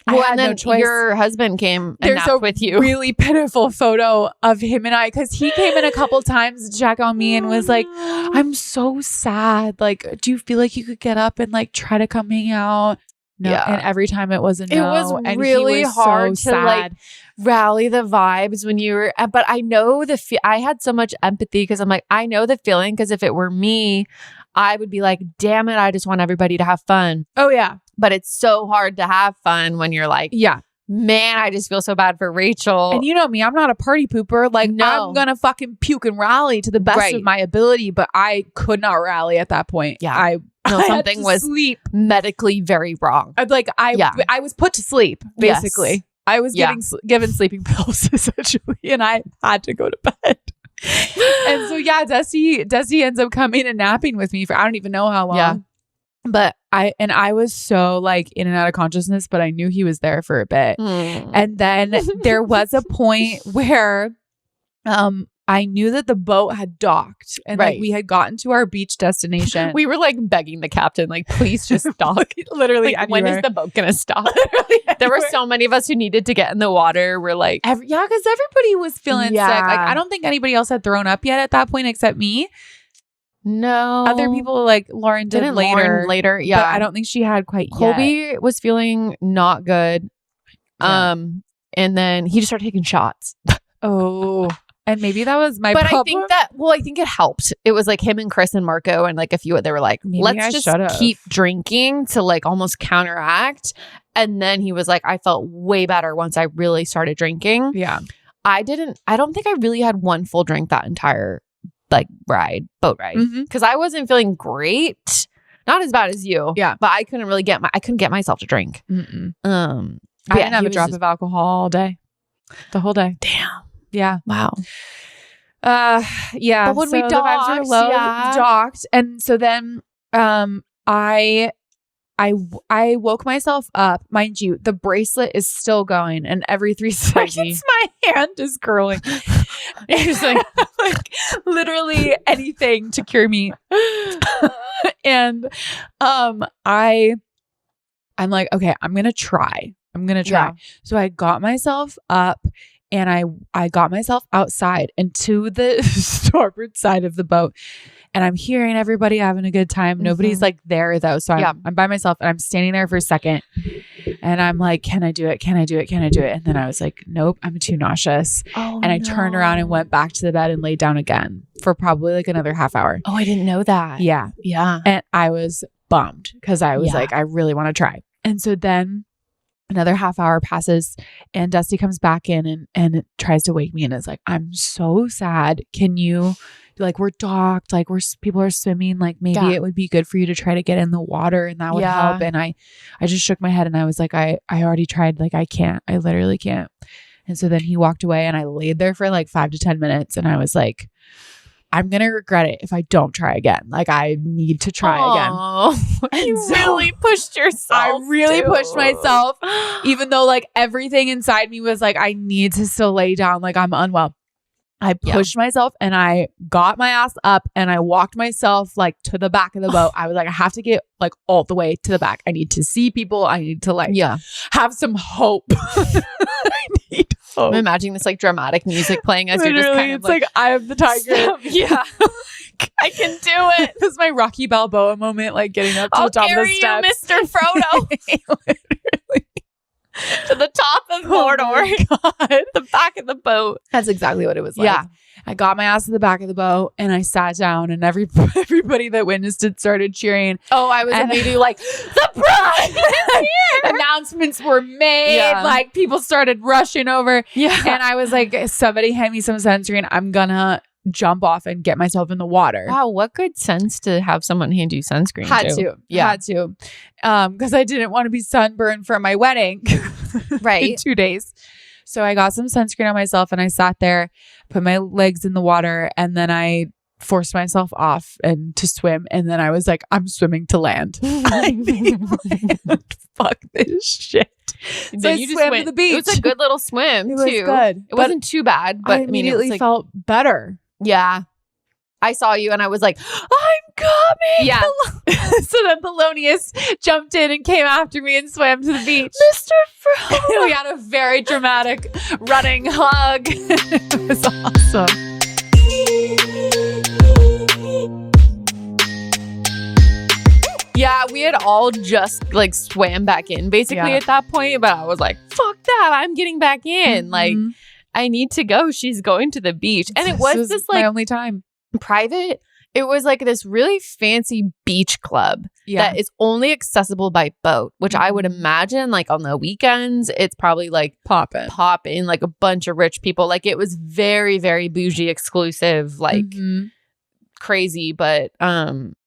I had then no choice. Your husband came and napped with you. Really pitiful photo of him and I, because he came in a couple times to check on me and was like, I'm so sad. Like, do you feel like you could get up and like try to come hang out? No. Yeah. And every time it was a no. It was and really hard so to like rally the vibes when you were, but I know I had so much empathy because I'm like, I know the feeling, because if it were me, I would be like, damn it, I just want everybody to have fun. Oh yeah. But it's so hard to have fun when you're like, yeah, man, I just feel so bad for Rachel. And you know me, I'm not a party pooper. Like, I'm going to fucking puke and rally to the best of my ability, but I could not rally at that point. Yeah. Something was medically very wrong. I was put to sleep, basically. Yes. I was given sleeping pills, essentially, and I had to go to bed. And so, Dusty ends up coming and napping with me for I don't even know how long. Yeah. But I was so like in and out of consciousness, but I knew he was there for a bit. And then there was a point where I knew that the boat had docked and like we had gotten to our beach destination. We were like begging the captain, like, please just dock. Literally, like, when is the boat gonna stop? There were so many of us who needed to get in the water. We're like, because everybody was feeling sick. Like, I don't think anybody else had thrown up yet at that point except me. No. Other people like Lauren did later. Yeah. But I don't think she had quite Colby was feeling not good. Yeah. And then he just started taking shots. Oh. And maybe that was my problem. I think it helped. It was like him and Chris and Marco and like a few, they were like, let's just keep drinking to like almost counteract. And then he was like, I felt way better once I really started drinking. Yeah. I don't think I really had one full drink that entire like boat ride. Because I wasn't feeling great. Not as bad as you. Yeah. But I couldn't get myself to drink. I didn't have a drop of alcohol all day. The whole day. Damn. Yeah. Wow. Yeah. But when we docked, the vibes were low, docked. And so then I woke myself up. Mind you, the bracelet is still going, and every 3 seconds my hand is curling. It's like literally anything to cure me. And I'm like, okay, I'm gonna try. Yeah. So I got myself up and I got myself outside and to the starboard side of the boat. And I'm hearing everybody having a good time. Nobody's like there though. So I'm by myself and I'm standing there for a second and I'm like, can I do it? Can I do it? Can I do it? And then I was like, nope, I'm too nauseous. And I turned around and went back to the bed and laid down again for probably like another half hour. Oh, I didn't know that. Yeah. Yeah. And I was bummed because I was like, I really want to try. And so then another half hour passes and Dusty comes back in and tries to wake me and is like, I'm so sad. Can you, like, we're docked, like people are swimming, like maybe it would be good for you to try to get in the water and that would help. And I just shook my head and I was like, I already tried. Like, I literally can't. And so then he walked away and I laid there for like 5 to 10 minutes and I was like, I'm going to regret it if I don't try again. Like, I need to try again. You really pushed yourself. I really pushed myself, even though like everything inside me was like, I need to still lay down. Like, I'm unwell. I pushed myself and I got my ass up and I walked myself like to the back of the boat. I was like, I have to get like all the way to the back. I need to see people. I need to like have some hope. I need hope. I'm imagining this like dramatic music playing as you're just kind of like Eye of the Tiger. Yeah. I can do it. This is my Rocky Balboa moment, like getting up to the top of the steps. You, Mr. Frodo. Literally. To the top of Mordor. Oh the back of the boat. That's exactly what it was like. Yeah. I got my ass to the back of the boat and I sat down and everybody that witnessed it started cheering. Oh, I was immediately like, the bride is here. Announcements were made. Yeah. Like, people started rushing over. Yeah. And I was like, somebody hand me some sunscreen. I'm gonna jump off and get myself in the water. Wow, what good sense to have someone hand you sunscreen. Had to. Because I didn't want to be sunburned for my wedding. Right. In 2 days. So I got some sunscreen on myself and I sat there, put my legs in the water, and then I forced myself off and to swim. And then I was like, I'm swimming to land. I need land. Fuck this shit. So you swam to the beach. It was a good little swim too. It was good. It wasn't too bad, but I immediately felt better. Yeah. I saw you and I was like, I'm coming. Yeah. So then Thelonious jumped in and came after me and swam to the beach. Mr. Frodo. We had a very dramatic running hug. It was awesome. Yeah, we had all just like swam back in basically at that point. But I was like, fuck that. I'm getting back in. Like, I need to go. She's going to the beach. And it was this like my only time. Private. It was like this really fancy beach club that is only accessible by boat, which I would imagine like on the weekends, it's probably like popping like a bunch of rich people. Like it was very, very bougie, exclusive, like crazy. But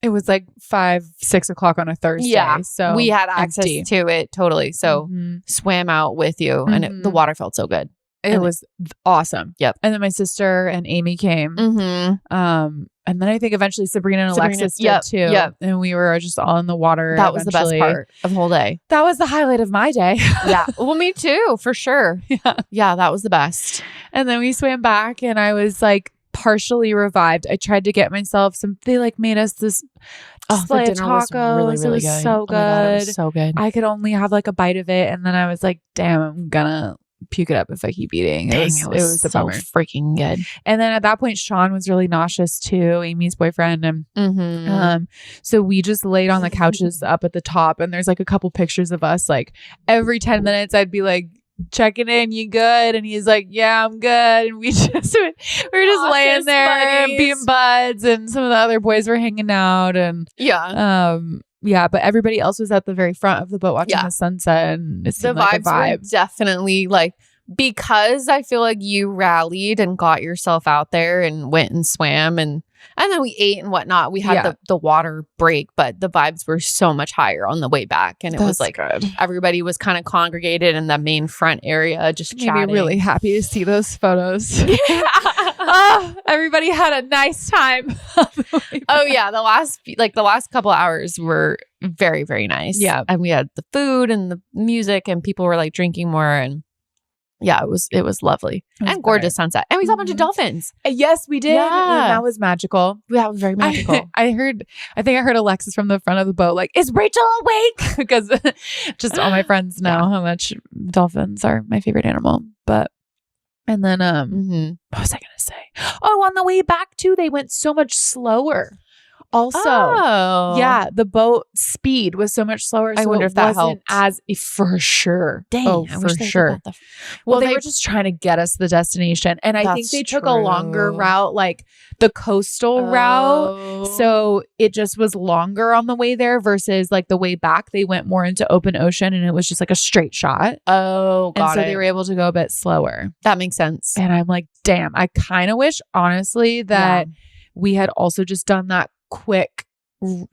it was like 5-6 o'clock on a Thursday. Yeah. So we had access to it totally. So swam out with you and the water felt so good. It was awesome. Yep. And then my sister and Amy came. And then I think eventually Sabrina and Alexis did too. Yep. And we were just all in the water. That was the best part of the whole day. That was the highlight of my day. Yeah. Well, me too, for sure. Yeah, that was the best. And then we swam back and I was like partially revived. I tried to get myself they like made us this the dinner tacos. Was really it was good. so good. Oh my God, it was so good. I could only have like a bite of it. And then I was like, damn, I'm gonna puke it up if I keep eating. It was a bummer. Freaking good. And then at that point, Sean was really nauseous too, Amy's boyfriend. And so we just laid on the couches up at the top. And there's like a couple pictures of us. Like every 10 minutes, I'd be like, checking in, you good? And he's like, yeah, I'm good. And we were just laying there and being buds. And some of the other boys were hanging out. And but everybody else was at the very front of the boat watching the sunset, and it seemed like a vibe. Were definitely like, because I feel like you rallied and got yourself out there and went and swam and then we ate and whatnot. We had the water break, but the vibes were so much higher on the way back, and it was like good. Everybody was kind of congregated in the main front area, just chatting. Really happy to see those photos. Everybody had a nice time. Oh yeah, the last couple hours were very, very nice. Yeah, and we had the food and the music, and people were like drinking more, and yeah, it was lovely and gorgeous sunset, and we saw a bunch of dolphins. Yes, we did. Yeah, that was magical. That was very magical. I think I heard Alexis from the front of the boat like, "Is Rachel awake?" Because just all my friends know how much dolphins are my favorite animal. But and then what was I gonna say? Oh, on the way back too, they went so much slower. Also, the boat speed was so much slower. So I wonder if that helped. For sure. Dang, for sure. Well, they were just trying to get us to the destination. And I think they took a longer route, like the coastal route. So it just was longer on the way there versus like the way back. They went more into open ocean and it was just like a straight shot. Oh, got it. And so they were able to go a bit slower. That makes sense. And I'm like, damn, I kind of wish, honestly, that we had also just done that quick,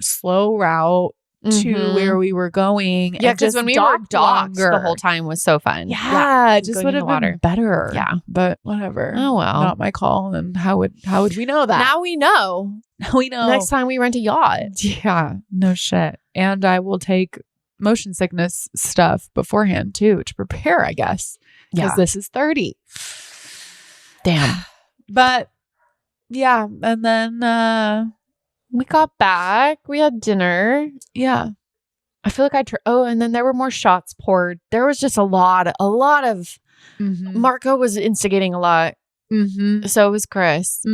slow route to where we were going. Yeah, because when we were docked, the whole time was so fun. Yeah, it just would have been better. Yeah, but whatever. Oh well, not my call. And how would we know that? Now we know. Next time we rent a yacht. Yeah, no shit. And I will take motion sickness stuff beforehand too to prepare, I guess. Because this is 30. Damn. But yeah, and then we got back. We had dinner. Yeah. I feel like and then there were more shots poured. There was just a lot of Marco was instigating a lot. So was Chris.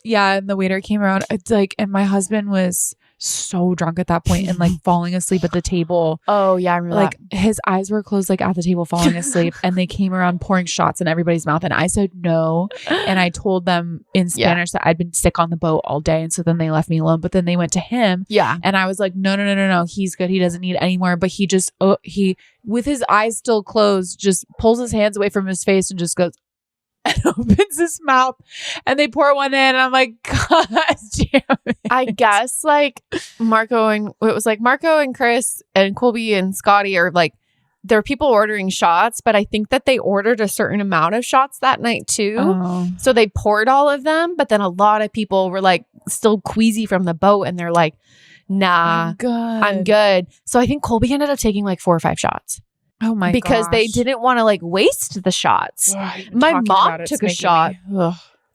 Yeah, and the waiter came around. It's like, and my husband was so drunk at that point and like falling asleep at the table. Oh yeah, I remember like that. His eyes were closed like at the table falling asleep and they came around pouring shots in everybody's mouth and I said no, and I told them in Spanish that I'd been sick on the boat all day, and so then they left me alone. But then they went to him and I was like no, he's good, he doesn't need any more. But he just he with his eyes still closed just pulls his hands away from his face and just goes and opens his mouth and they pour one in and I'm like, God damn it. I guess like Marco and Chris and Colby and Scotty are like, there are people ordering shots, but I think that they ordered a certain amount of shots that night too. So they poured all of them, but then a lot of people were like still queasy from the boat and they're like, nah, I'm good. So I think Colby ended up taking like 4 or 5 shots. Oh my god. Because they didn't want to like waste the shots. My mom took a shot.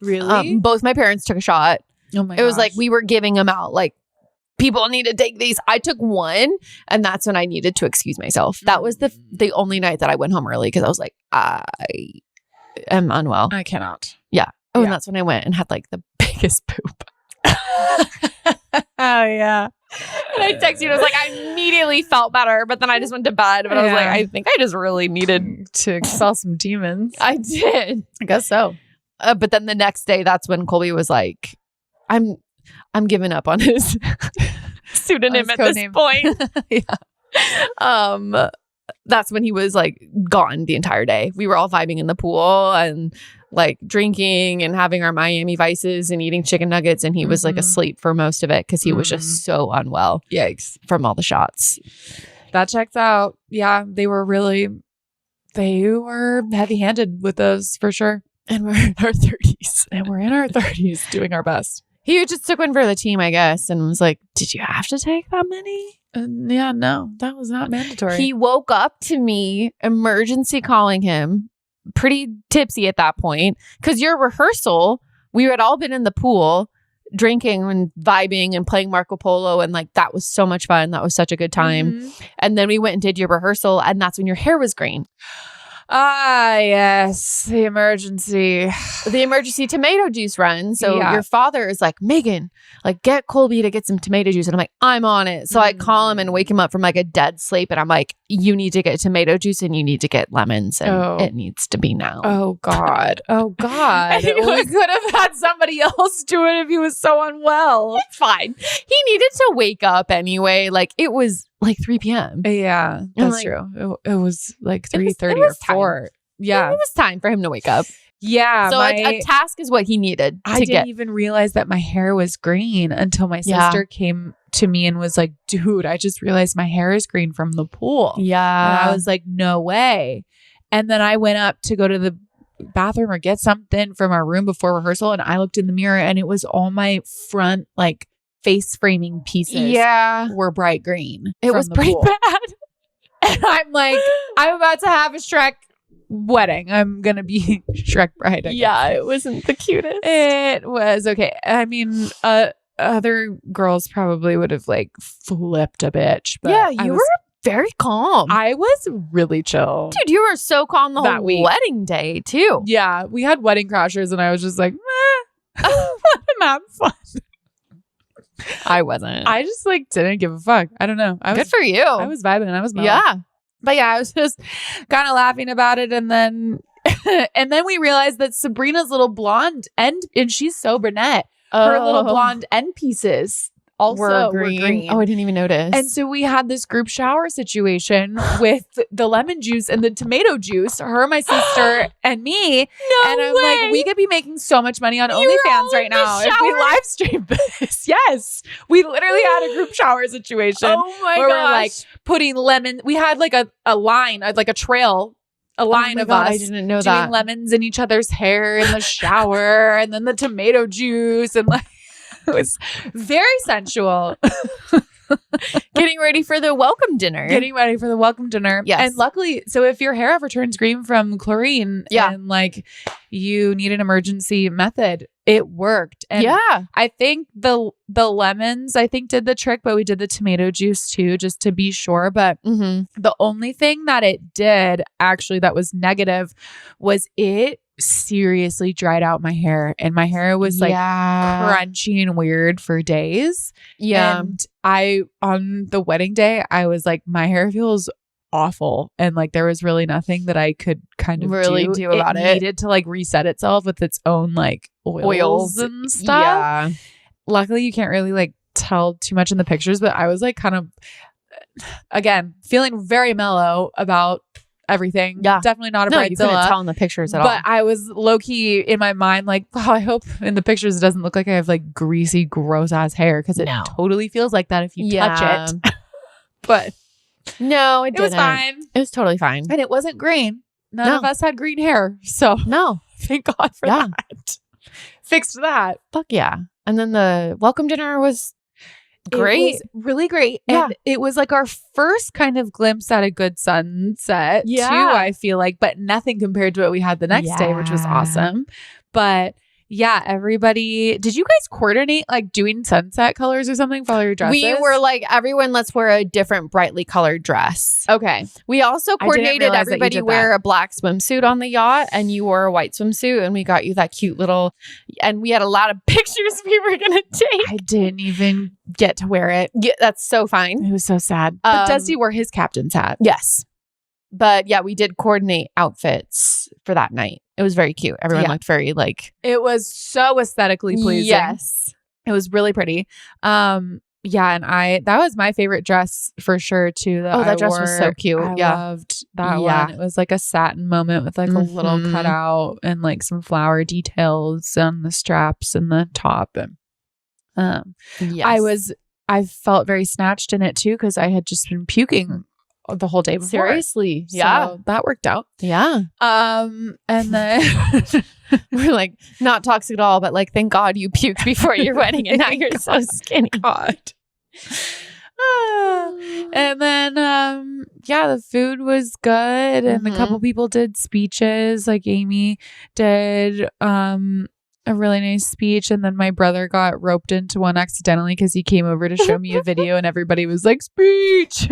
Really? Both my parents took a shot. Oh my It was like we were giving them out. Like, people need to take these. I took one, and that's when I needed to excuse myself. That was the only night that I went home early because I was like, I am unwell. I cannot. Yeah. Oh, and that's when I went and had like the biggest poop. Oh yeah. And I texted you and I was like, I immediately felt better, but then I just went to bed. But I was like, I think I just really needed to expel some demons. I did. I guess so. But then the next day, that's when Colby was like, I'm giving up on his pseudonym at this point. Yeah. That's when he was like gone the entire day. We were all vibing in the pool and like drinking and having our Miami Vices and eating chicken nuggets. And he was like asleep for most of it because he was just so unwell. Yikes. From all the shots. That checks out. Yeah. They were heavy handed with those for sure. And we're in our 30s. And we're in our 30s doing our best. He just took one for the team, I guess, and was like, did you have to take that many? Yeah, no, that was not mandatory. He woke up to me emergency calling him, pretty tipsy at that point, because your rehearsal, we had all been in the pool drinking and vibing and playing Marco Polo, and like that was so much fun. That was such a good time. And then we went and did your rehearsal, and that's when your hair was green. Ah, yes. The emergency tomato juice run. So your father is like, Megan, like get Colby to get some tomato juice. And I'm like, I'm on it. So I call him and wake him up from like a dead sleep. And I'm like, you need to get tomato juice and you need to get lemons. And it needs to be now. Oh, God. Oh, God. We could have had somebody else do it if he was so unwell. It's fine. He needed to wake up anyway. Like it was like 3 p.m. Yeah, that's true. It was like 3:30 or 4. Yeah. It was time for him to wake up. Yeah. So a task is what he needed I didn't even realize that my hair was green until my sister came to me and was like, dude, I just realized my hair is green from the pool. Yeah. And I was like, no way. And then I went up to go to the bathroom or get something from our room before rehearsal. And I looked in the mirror and it was all my front, like, face framing pieces were bright green. It was pretty bad. And I'm like, I'm about to have a Shrek wedding. I'm going to be Shrek bride. Yeah, it wasn't the cutest. It was okay. I mean, other girls probably would have like flipped a bitch. But yeah, you were very calm. I was really chill. Dude, you were so calm the whole wedding day too. Yeah, we had wedding crashers and I was just like, meh. Not fun. I wasn't. I just like didn't give a fuck. I don't know. Good for you. I was vibing and I was mellow. Yeah. But yeah, I was just kind of laughing about it. And then we realized that Sabrina's little blonde and she's so brunette. Her little blonde end pieces also were green. Oh, I didn't even notice. And so we had this group shower situation with the lemon juice and the tomato juice, her, my sister, and me. And I'm like, we could be making so much money on OnlyFans right now if we live stream this. Yes. We literally had a group shower situation. Oh my where gosh. we're like putting lemon. We had like a line, like a trail. A line of us I didn't know doing lemons in each other's hair in the shower and then the tomato juice and like it was very sensual. Getting ready for the welcome dinner. Yes. And luckily, so if your hair ever turns green from chlorine and like you need an emergency method, it worked. And I think the lemons, did the trick, but we did the tomato juice too, just to be sure. But the only thing that it did actually that was negative was it seriously dried out my hair, and my hair was like crunchy and weird for days. Yeah. And on the wedding day, I was like, my hair feels awful. And like, there was really nothing that I could kind of really do about it. It needed to like reset itself with its own like oils and stuff. Yeah. Luckily, you can't really like tell too much in the pictures, but I was like kind of, again, feeling very mellow about everything. Yeah. Definitely not a bridezilla. You couldn't tell in the pictures at all. But I was low-key in my mind like, wow, I hope in the pictures it doesn't look like I have like greasy, gross-ass hair, because it totally feels like that if you touch it. But no, it was fine. It was totally fine. And it wasn't green. None of us had green hair. So thank God for that. Fixed that. Fuck yeah. And then the welcome dinner was great. It was really great. And it was like our first kind of glimpse at a good sunset too, I feel like, but nothing compared to what we had the next day, which was awesome. But Yeah, everybody. Did you guys coordinate like doing sunset colors or something for all your dresses? We were like, everyone, let's wear a different brightly colored dress. Okay. We also coordinated everybody wear a black swimsuit on the yacht, and you wore a white swimsuit, and we got you that cute little, and we had a lot of pictures we were going to take. I didn't even get to wear it. Yeah, that's so fine. It was so sad. But Dusty wore his captain's hat. Yes. But yeah, we did coordinate outfits for that night. It was very cute. Everyone looked very like... It was so aesthetically pleasing. Yes. It was really pretty. Yeah, and that was my favorite dress for sure too. That dress was so cute. I loved that one. It was like a satin moment with like a little cutout and like some flower details on the straps and the top. And I felt very snatched in it too because I had just been puking the whole day before. Seriously. So that worked out. Yeah. And then we're like, not toxic at all, but like, thank God you puked before your wedding and now you're so skinny. God. And then the food was good and a couple people did speeches. Like Amy did a really nice speech, and then my brother got roped into one accidentally because he came over to show me a video and everybody was like, speech.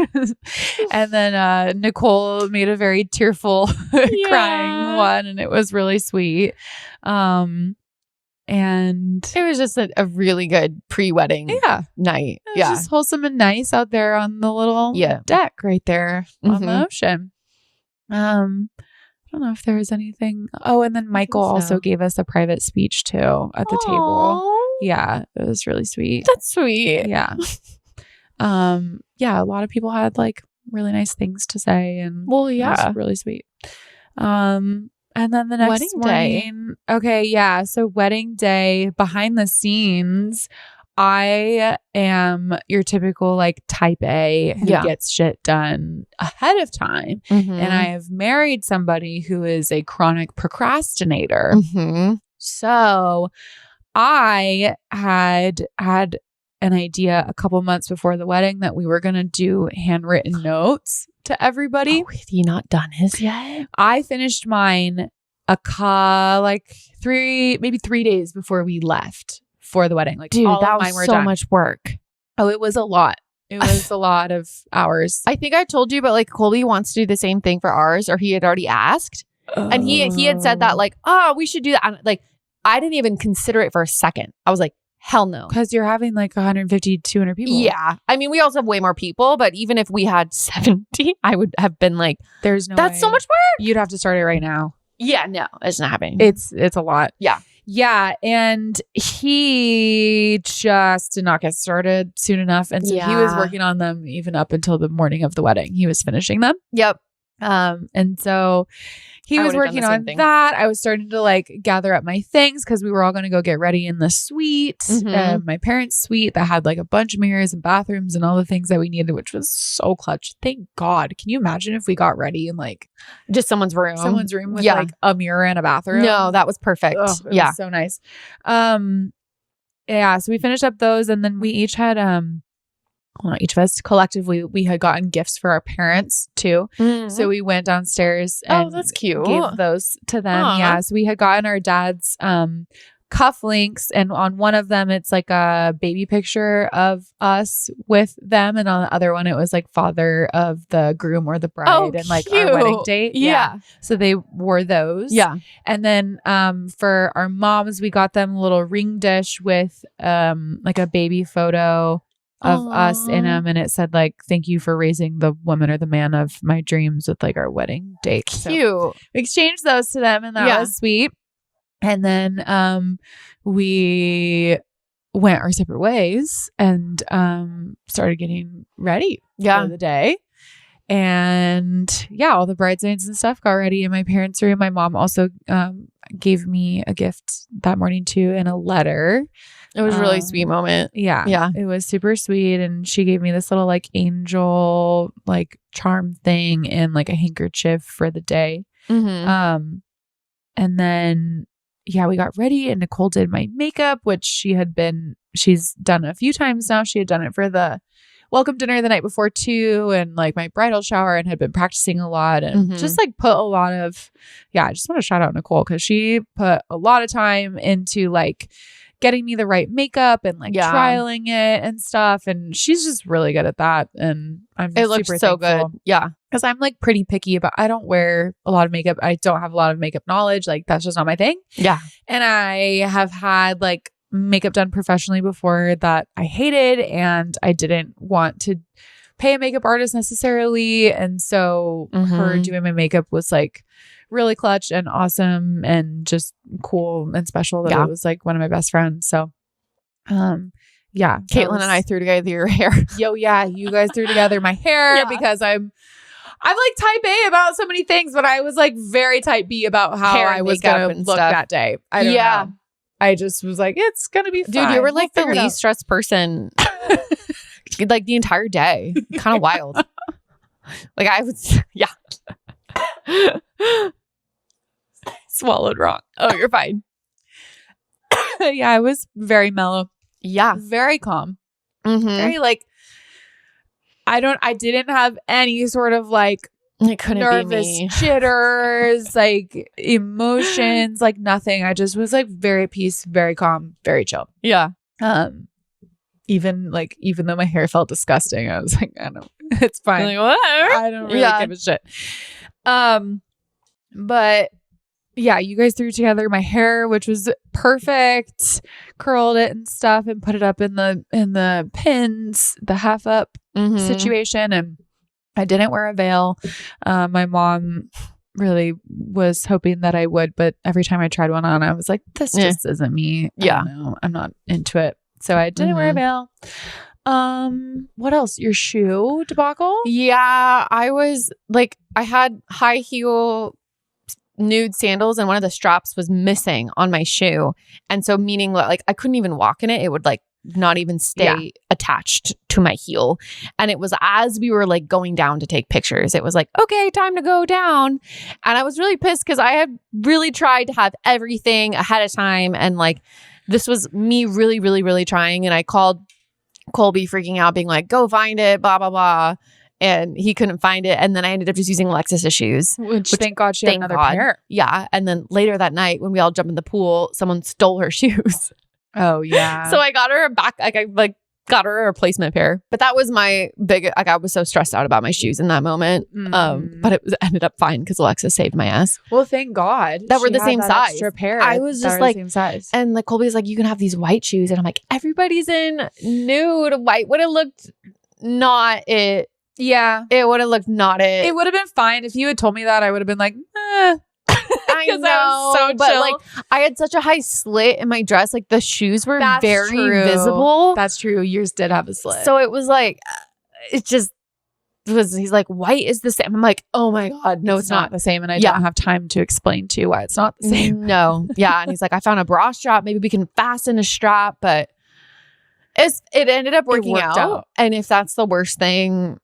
And then Nicole made a very tearful crying one, and it was really sweet. And it was just a really good pre-wedding night. It was just wholesome and nice out there on the little deck right there on the ocean. I don't know if there was anything. Oh, and then Michael also gave us a private speech too at the table. Yeah, it was really sweet. That's sweet. Yeah. A lot of people had like really nice things to say, and it was really sweet. And then the next wedding morning, so wedding day, behind the scenes, I am your typical like type A who gets shit done ahead of time. And I have married somebody who is a chronic procrastinator. So I had an idea a couple months before the wedding that we were going to do handwritten notes to everybody. Oh, have you not done his yet? I finished mine like 3 days before we left for the wedding. Like, dude, all that of mine was were so done. much work. Oh, it was a lot. It was a lot of hours. I think I told you, but like Colby wants to do the same thing for ours, or he had already asked. And he had said that like, oh, we should do that. I'm, like, I didn't even consider it for a second. I was like, hell no. Because you're having like 150, 200 people. Yeah. I mean, we also have way more people, but even if we had 70, I would have been like, there's no that's way. So much work. You'd have to start it right now. Yeah, no, it's not happening. It's a lot. Yeah. Yeah. And he just did not get started soon enough. And so he was working on them even up until the morning of the wedding. He was finishing them. Yep. And so he was working on that. I was starting to like gather up my things because we were all going to go get ready in the suite, my parents' suite that had like a bunch of mirrors and bathrooms and all the things that we needed, which was so clutch. Thank God. Can you imagine if we got ready in like just someone's room with like a mirror and a bathroom? No, that was perfect. Ugh, it was so nice. So we finished up those, and then we each had not each of us, collectively, we had gotten gifts for our parents too. So we went downstairs and that's cute. Gave those to them. Aww. Yeah. So we had gotten our dad's cufflinks, and on one of them it's like a baby picture of us with them, and on the other one it was like father of the groom or the bride and like our wedding date. Yeah. So they wore those. Yeah. And then for our moms, we got them a little ring dish with like a baby photo of us in them, and it said like, thank you for raising the woman or the man of my dreams with like our wedding date. Cute. So we exchanged those to them, and that was sweet. And then we went our separate ways and started getting ready for the day. And all the bridesmaids and stuff got ready in my parents' room. My mom also gave me a gift that morning too, and a letter. It was a really sweet moment. Yeah. It was super sweet. And she gave me this little like angel like charm thing and like a handkerchief for the day. And then we got ready, and Nicole did my makeup, which she's done a few times now. She had done it for the welcome dinner the night before too, and like my bridal shower, and had been practicing a lot, and just like put a lot of, I just want to shout out Nicole because she put a lot of time into like getting me the right makeup and like trialing it and stuff. And she's just really good at that. And it looks so good. Yeah. Because I'm like pretty picky about, I don't wear a lot of makeup. I don't have a lot of makeup knowledge. Like that's just not my thing. Yeah. And I have had like makeup done professionally before that I hated, and I didn't want to pay a makeup artist necessarily. And so her doing my makeup was like really clutch and awesome and just cool and special that it was like one of my best friends. So, Caitlin and I threw together your hair. You guys threw together my hair because I'm like type A about so many things, but I was like very type B about how I was going to look that day. I don't know. I just was like, it's going to be fine. Dude, you were like the least stressed person like the entire day. Kind of wild. Like I was, swallowed wrong. Oh, you're fine. I was very mellow. Yeah. Very calm. Very like, I didn't have any sort of like it couldn't nervous be me. Jitters, like emotions, like nothing. I just was like very at peace, very calm, very chill. Yeah. Even though my hair felt disgusting, I was like, I don't, it's fine. Like, whatever. I don't really give a shit. But yeah, you guys threw together my hair, which was perfect, curled it and stuff, and put it up in the pins, the half up situation. And I didn't wear a veil. My mom really was hoping that I would, but every time I tried one on, I was like, this just isn't me. Yeah. I don't know. I'm not into it. So I didn't wear a veil. What else? Your shoe debacle? Yeah. I had high heel nude sandals, and one of the straps was missing on my shoe. And so meaning like I couldn't even walk in it. It would like not even stay attached to my heel. And it was as we were like going down to take pictures, it was like, okay, time to go down. And I was really pissed because I had really tried to have everything ahead of time. And like, this was me really, really, really trying. And I called Colby freaking out, being like, go find it, blah, blah, blah. And he couldn't find it. And then I ended up just using Alexis's shoes. Which thank God she had another pair. Yeah. And then later that night when we all jumped in the pool, someone stole her shoes. Oh, yeah. So I got her got her a replacement pair. But that was my big, like I was so stressed out about my shoes in that moment. But it ended up fine because Alexis saved my ass. Well, thank God. That were the same size. Extra pair. I was just like, same size. And like Colby's like, you can have these white shoes. And I'm like, everybody's in nude. White would have looked not it. Yeah. It would have looked not it. It would have been fine. If you had told me that, I would have been like, eh. I know, I was so chill. Like I had such a high slit in my dress. Like the shoes were very visible. That's true. Yours did have a slit. So it was like, it just was, he's like, white is the same. I'm like, oh my God, no, it's not the same. And I don't have time to explain to you why it's not the same. No. Yeah. And he's like, I found a bra strap. Maybe we can fasten a strap, but it ended up working out. And if that's the worst thing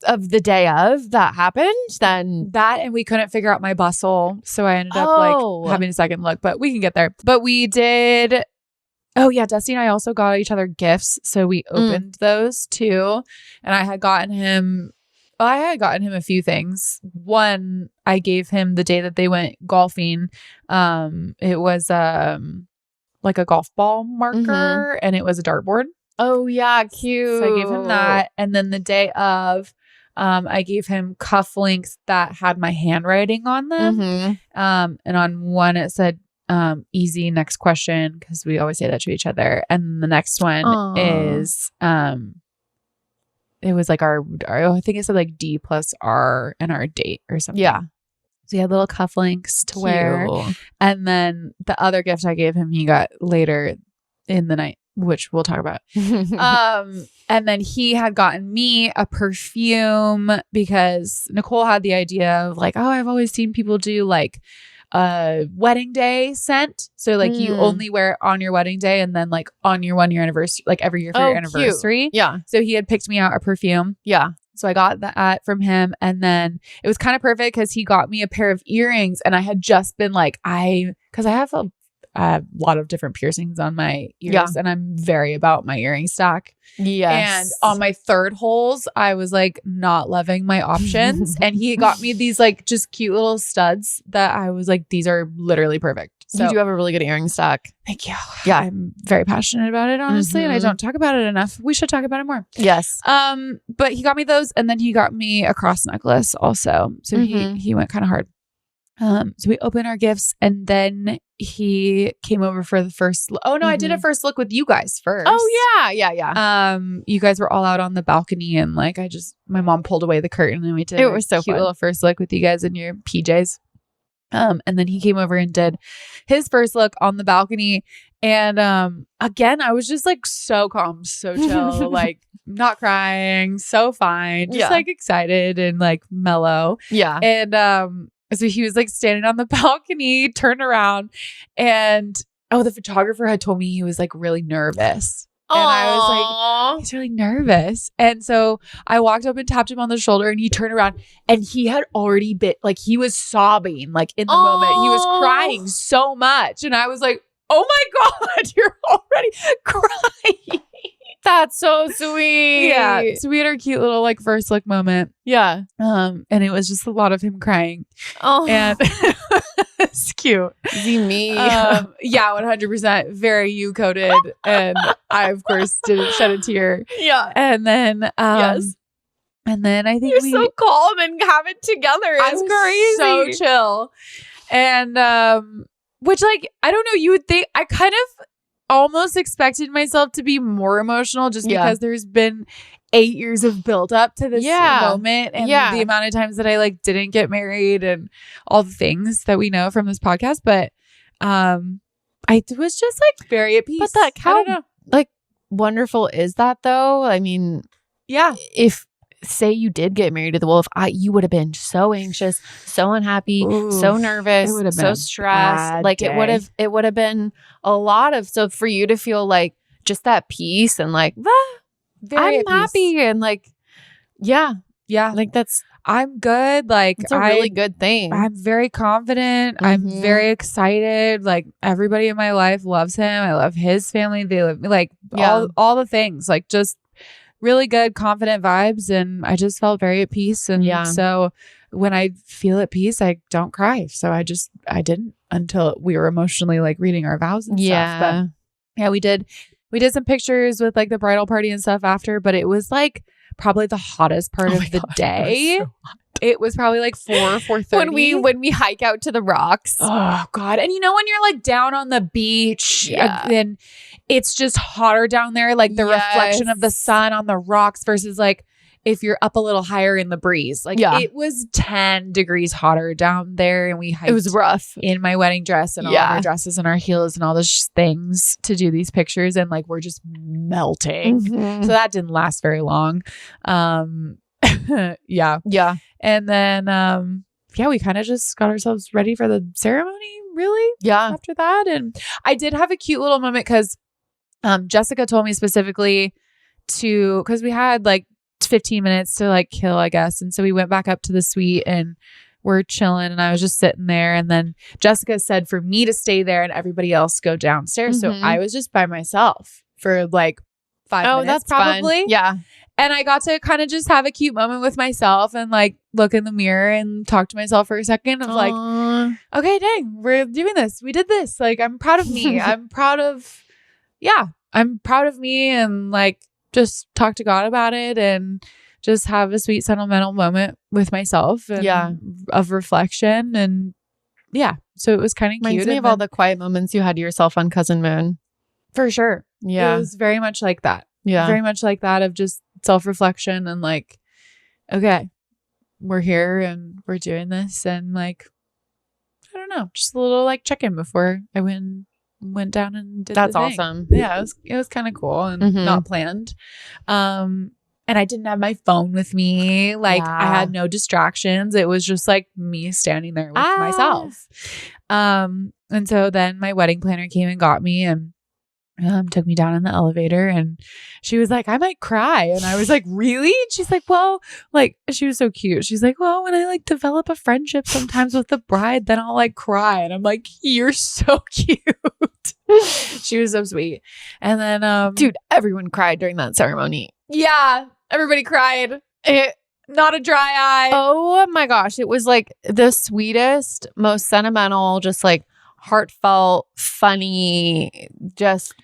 of the day of that happened, then that, and we couldn't figure out my bustle, so I ended up like having a second look, but we can get there. But we did. Oh yeah, Dusty and I also got each other gifts, so we opened those too. And I had gotten him a few things. One I gave him the day that they went golfing. It was like a golf ball marker, and it was a dartboard. Oh yeah, cute. So I gave him that. And then the day of, I gave him cufflinks that had my handwriting on them. And on one it said, easy, next question, because we always say that to each other. And the next one is, it was like our, I think it said like D+R and our date or something. Yeah. So he had little cufflinks to wear. And then the other gift I gave him, he got later in the night, which we'll talk about. And then he had gotten me a perfume because Nicole had the idea of like, oh, I've always seen people do like a wedding day scent. So like you only wear it on your wedding day and then like on your 1 year anniversary, like every year for your anniversary. Cute. Yeah. So he had picked me out a perfume. Yeah. So I got that from him. And then it was kind of perfect because he got me a pair of earrings, and I had just been like, because I have I have a lot of different piercings on my ears and I'm very about my earring stock. Yes. And on my third holes, I was like not loving my options. And he got me these like just cute little studs that I was like, these are literally perfect. So, you do have a really good earring stock. Thank you. Yeah. I'm very passionate about it, honestly. And I don't talk about it enough. We should talk about it more. Yes. But he got me those and then he got me a cross necklace also. So he went kind of hard. So we opened our gifts and then he came over for the first I did a first look with you guys first. Oh yeah. You guys were all out on the balcony and like my mom pulled away the curtain and we did it was so cute fun. little first look with you guys in your PJs. And then he came over and did his first look on the balcony. And again, I was just like so calm, so chill, like not crying, so fine, just like excited and like mellow. Yeah. And so he was like standing on the balcony, turned around, and the photographer had told me he was like really nervous. And I was like, he's really nervous. And so I walked up and tapped him on the shoulder and he turned around and he had already he was sobbing like in the moment. He was crying so much. And I was like, oh my God, you're already crying. That's so sweet. Yeah. So we had our cute little like first look moment. Yeah. And it was just a lot of him crying. Oh. And it's cute. See me. Yeah, 100%. Very you coded. And I, of course, didn't shed a tear. Yeah. And then, yes. And then I think you're so calm and have it together. It's crazy. So chill. And, which like, I don't know, you would think, I kind of almost expected myself to be more emotional just because there's been 8 years of build up to this moment and the amount of times that I like didn't get married and all the things that we know from this podcast. But I was just like very at peace. But that how like wonderful is that though? I mean, if say you did get married to the wolf, you would have been so anxious, so unhappy, so nervous, so stressed. Like it would have been a lot of, so for you to feel like just that peace and like, I'm happy and like, like I'm good. Like it's a really good thing. I'm very confident. I'm very excited. Like everybody in my life loves him. I love his family. They love me. Like all the things, like just really good, confident vibes. And I just felt very at peace. And so when I feel at peace, I don't cry. So I didn't until we were emotionally like reading our vows and stuff. But yeah, we did some pictures with like the bridal party and stuff after, but it was like probably the hottest part of the day. It was probably like 4:30 when we hike out to the rocks. Oh God. And you know, when you're like down on the beach and it's just hotter down there, like the reflection of the sun on the rocks versus like if you're up a little higher in the breeze. Like it was 10 degrees hotter down there and we hiked. It was rough in my wedding dress and all of our dresses and our heels and all those things to do these pictures. And like, we're just melting. So that didn't last very long. Yeah. And then, we kind of just got ourselves ready for the ceremony, really. Yeah. After that. And I did have a cute little moment because Jessica told me specifically because we had like 15 minutes to like kill, I guess. And so we went back up to the suite and we're chilling and I was just sitting there. And then Jessica said for me to stay there and everybody else go downstairs. So I was just by myself for like 5 minutes. That's probably. Fun. Yeah. And I got to kind of just have a cute moment with myself and like look in the mirror and talk to myself for a second of like, okay, dang, we're doing this. We did this. Like, I'm proud of me. I'm proud of me and like just talk to God about it and just have a sweet sentimental moment with myself and of reflection. And so it was kind of cute. Reminds me of all the quiet moments you had to yourself on Cousin Moon. For sure. Yeah. It was very much like that. Yeah. Very much like that of just self-reflection and like, okay, we're here and we're doing this. And like, I don't know, just a little like check-in before I went down and did That's the thing. Awesome. Yeah, it was kind of cool and not planned. And I didn't have my phone with me. Like I had no distractions. It was just like me standing there with myself. And so then my wedding planner came and got me and took me down in the elevator, and she was like, I might cry. And I was like, really? And she's like, well, like, she was so cute. She's like, well, when I like develop a friendship sometimes with the bride, then I'll like cry. And I'm like, you're so cute. She was so sweet. And then, dude, everyone cried during that ceremony. Yeah, everybody cried. Not a dry eye. Oh my gosh. It was like the sweetest, most sentimental, just like heartfelt, funny, just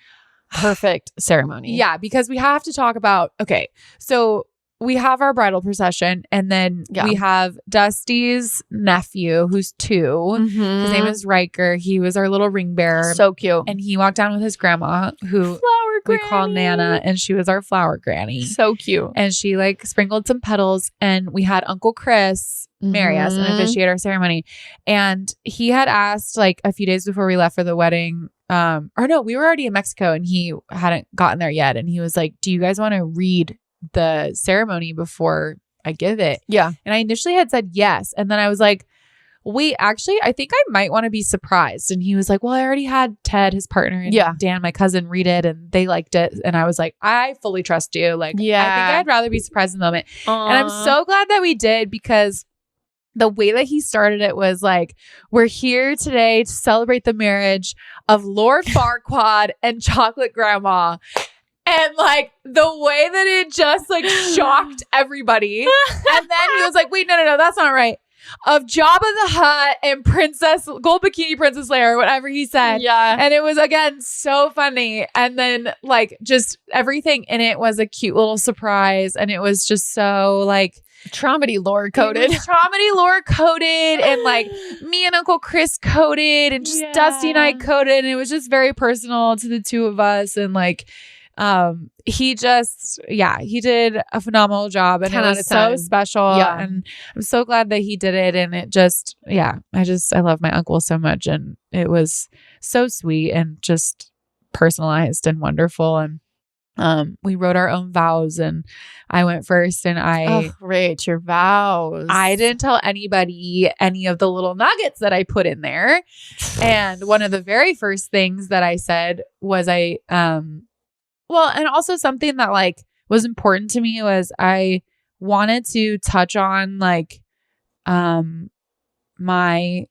perfect ceremony. Yeah, because we have to talk about, okay, so we have our bridal procession, and then we have Dusty's nephew, who's 2. Mm-hmm. His name is Riker. He was our little ring bearer. So cute. And he walked down with his grandma, who we call Nana, and she was our flower granny. So cute. And she like sprinkled some petals, and we had Uncle Chris marry us and officiate our ceremony. And he had asked like a few days before we left for the wedding, or no, we were already in Mexico and he hadn't gotten there yet. And he was like, do you guys want to read the ceremony before I give it? Yeah. And I initially had said yes. And then I was like, wait, actually, I think I might want to be surprised. And he was like, well, I already had Ted, his partner, and Dan, my cousin, read it, and they liked it. And I was like, I fully trust you. Like, I think I'd rather be surprised in the moment. Aww. And I'm so glad that we did, because the way that he started it was like, we're here today to celebrate the marriage of Lord Farquaad and Chocolate Grandma. And like the way that it just like shocked everybody. And then he was like, wait, no, that's not right. Of Jabba the Hutt and Gold Bikini Princess Leia, or whatever he said. Yeah. And it was, again, so funny. And then like just everything in it was a cute little surprise. And it was just so like Traumedy lore coded. Traumedy lore coded, and like me and Uncle Chris coded, and just Dusty and I coded. And it was just very personal to the two of us. And like, he did a phenomenal job, and it was so special. Yeah. And I'm so glad that he did it. And it just, I love my uncle so much, and it was so sweet and just personalized and wonderful. And we wrote our own vows, and I went first, and great, your vows. I didn't tell anybody any of the little nuggets that I put in there. And one of the very first things that I said was and also something that like was important to me was I wanted to touch on like my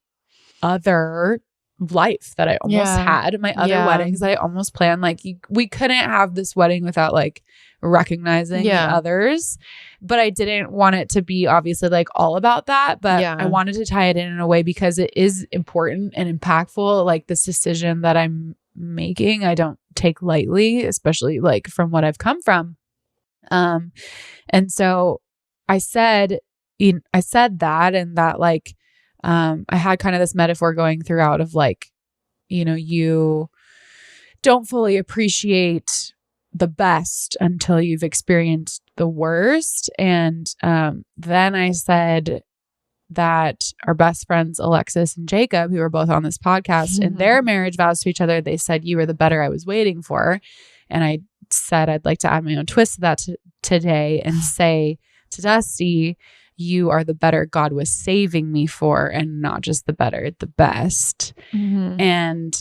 other life that I almost had, my other weddings that I almost planned. Like we couldn't have this wedding without like recognizing the others, but I didn't want it to be obviously like all about that, but I wanted to tie it in a way because it is important and impactful. Like this decision that I'm making, I don't take lightly, especially like from what I've come from. And so I said that, and that like, I had kind of this metaphor going throughout of like, you know, you don't fully appreciate the best until you've experienced the worst. And then I said that our best friends, Alexis and Jacob, who are both on this podcast, in their marriage vows to each other, they said, you were the better I was waiting for. And I said, I'd like to add my own twist to that today and say to Dusty, you are the better God was saving me for, and not just the better, the best. And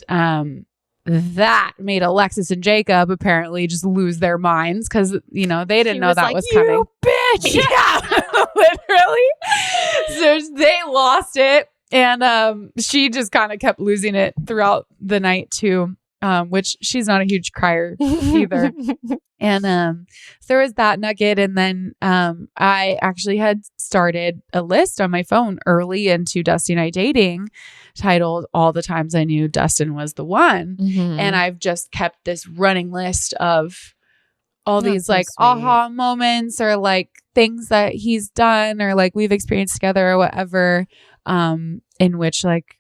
that made Alexis and Jacob apparently just lose their minds, because, you know, they didn't know that like, was coming. You bitch! Yeah, literally. So they lost it. And she just kind of kept losing it throughout the night too. Which she's not a huge crier either. And so there was that nugget. And then I actually had started a list on my phone early into Dusty and I dating, titled All the Times I Knew Dustin Was the One. And I've just kept this running list of all these like aha moments, or like things that he's done, or like we've experienced together, or whatever, in which like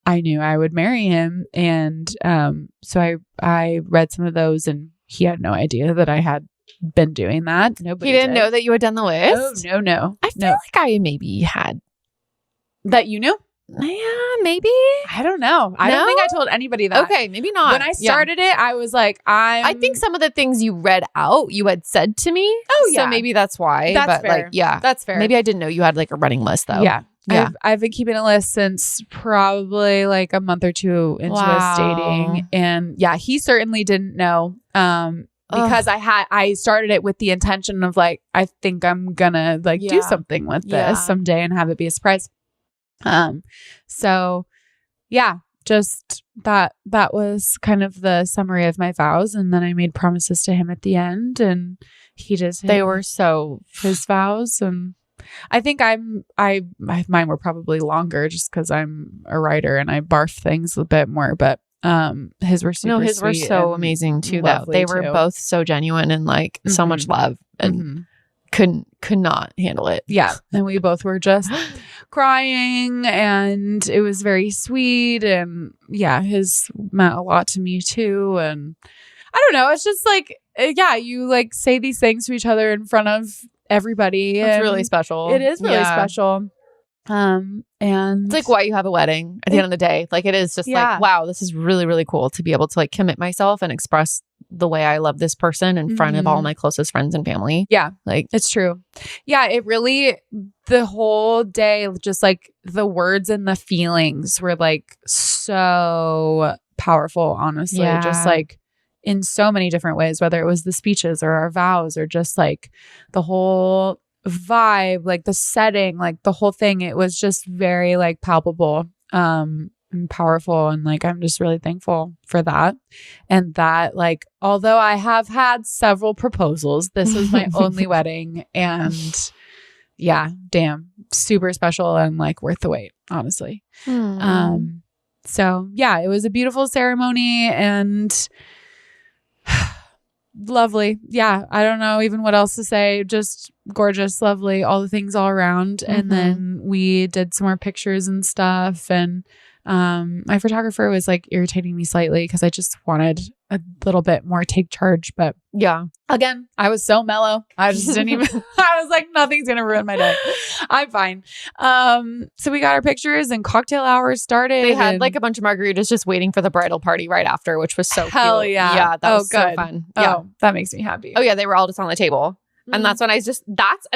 I knew I would marry him. And so I read some of those, and he had no idea that I had been doing that. Nobody He didn't know that you had done the list? Oh, no. I feel like I maybe had. That you knew? Yeah, maybe. I don't know. I don't think I told anybody that. Okay, maybe not. When I started it, I was like, I think some of the things you read out, you had said to me. Oh, yeah. So maybe that's why. That's fair. Like, yeah. That's fair. Maybe I didn't know you had like a running list though. Yeah. Yeah. I've been keeping a list since probably like a month or two into us dating. And yeah, he certainly didn't know. Because I started it with the intention of like, I think I'm gonna like do something with this someday and have it be a surprise. So yeah, just that was kind of the summary of my vows. And then I made promises to him at the end, and he just they were so his vows. And I think mine were probably longer just because I'm a writer and I barf things a bit more, but his were super his were so amazing too, though. They were both so genuine and like so much love, and could not handle it. Yeah. And we both were just crying, and it was very sweet. And yeah, his meant a lot to me too. And I don't know, it's just like, yeah, you like say these things to each other in front of everybody. It's really special. It is really special. And it's like why you have a wedding at the end of the day. Like it is just like, wow, this is really, really cool to be able to like commit myself and express the way I love this person in front of all my closest friends and family. Yeah, like it's true. Yeah, it really, the whole day, just like the words and the feelings were like so powerful, honestly. Yeah. Just like in so many different ways, whether it was the speeches or our vows or just like the whole vibe, like the setting, like the whole thing. It was just very like palpable and powerful, and like I'm just really thankful for that. And that like, although I have had several proposals, this was my only wedding, and yeah, damn, super special and like worth the wait, honestly. So yeah, it was a beautiful ceremony and lovely. Yeah, I don't know even what else to say. Just gorgeous, lovely, all the things all around. And then we did some more pictures and stuff. And my photographer was like irritating me slightly because I just wanted a little bit more take charge. But yeah, again, I was so mellow. I just didn't even, I was like, nothing's going to ruin my day. I'm fine. So we got our pictures and cocktail hours started. They had like a bunch of margaritas just waiting for the bridal party right after, which was so hell cute. Yeah. Yeah, that was so fun. Yeah. Oh, that makes me happy. Oh yeah, they were all just on the table. And that's when I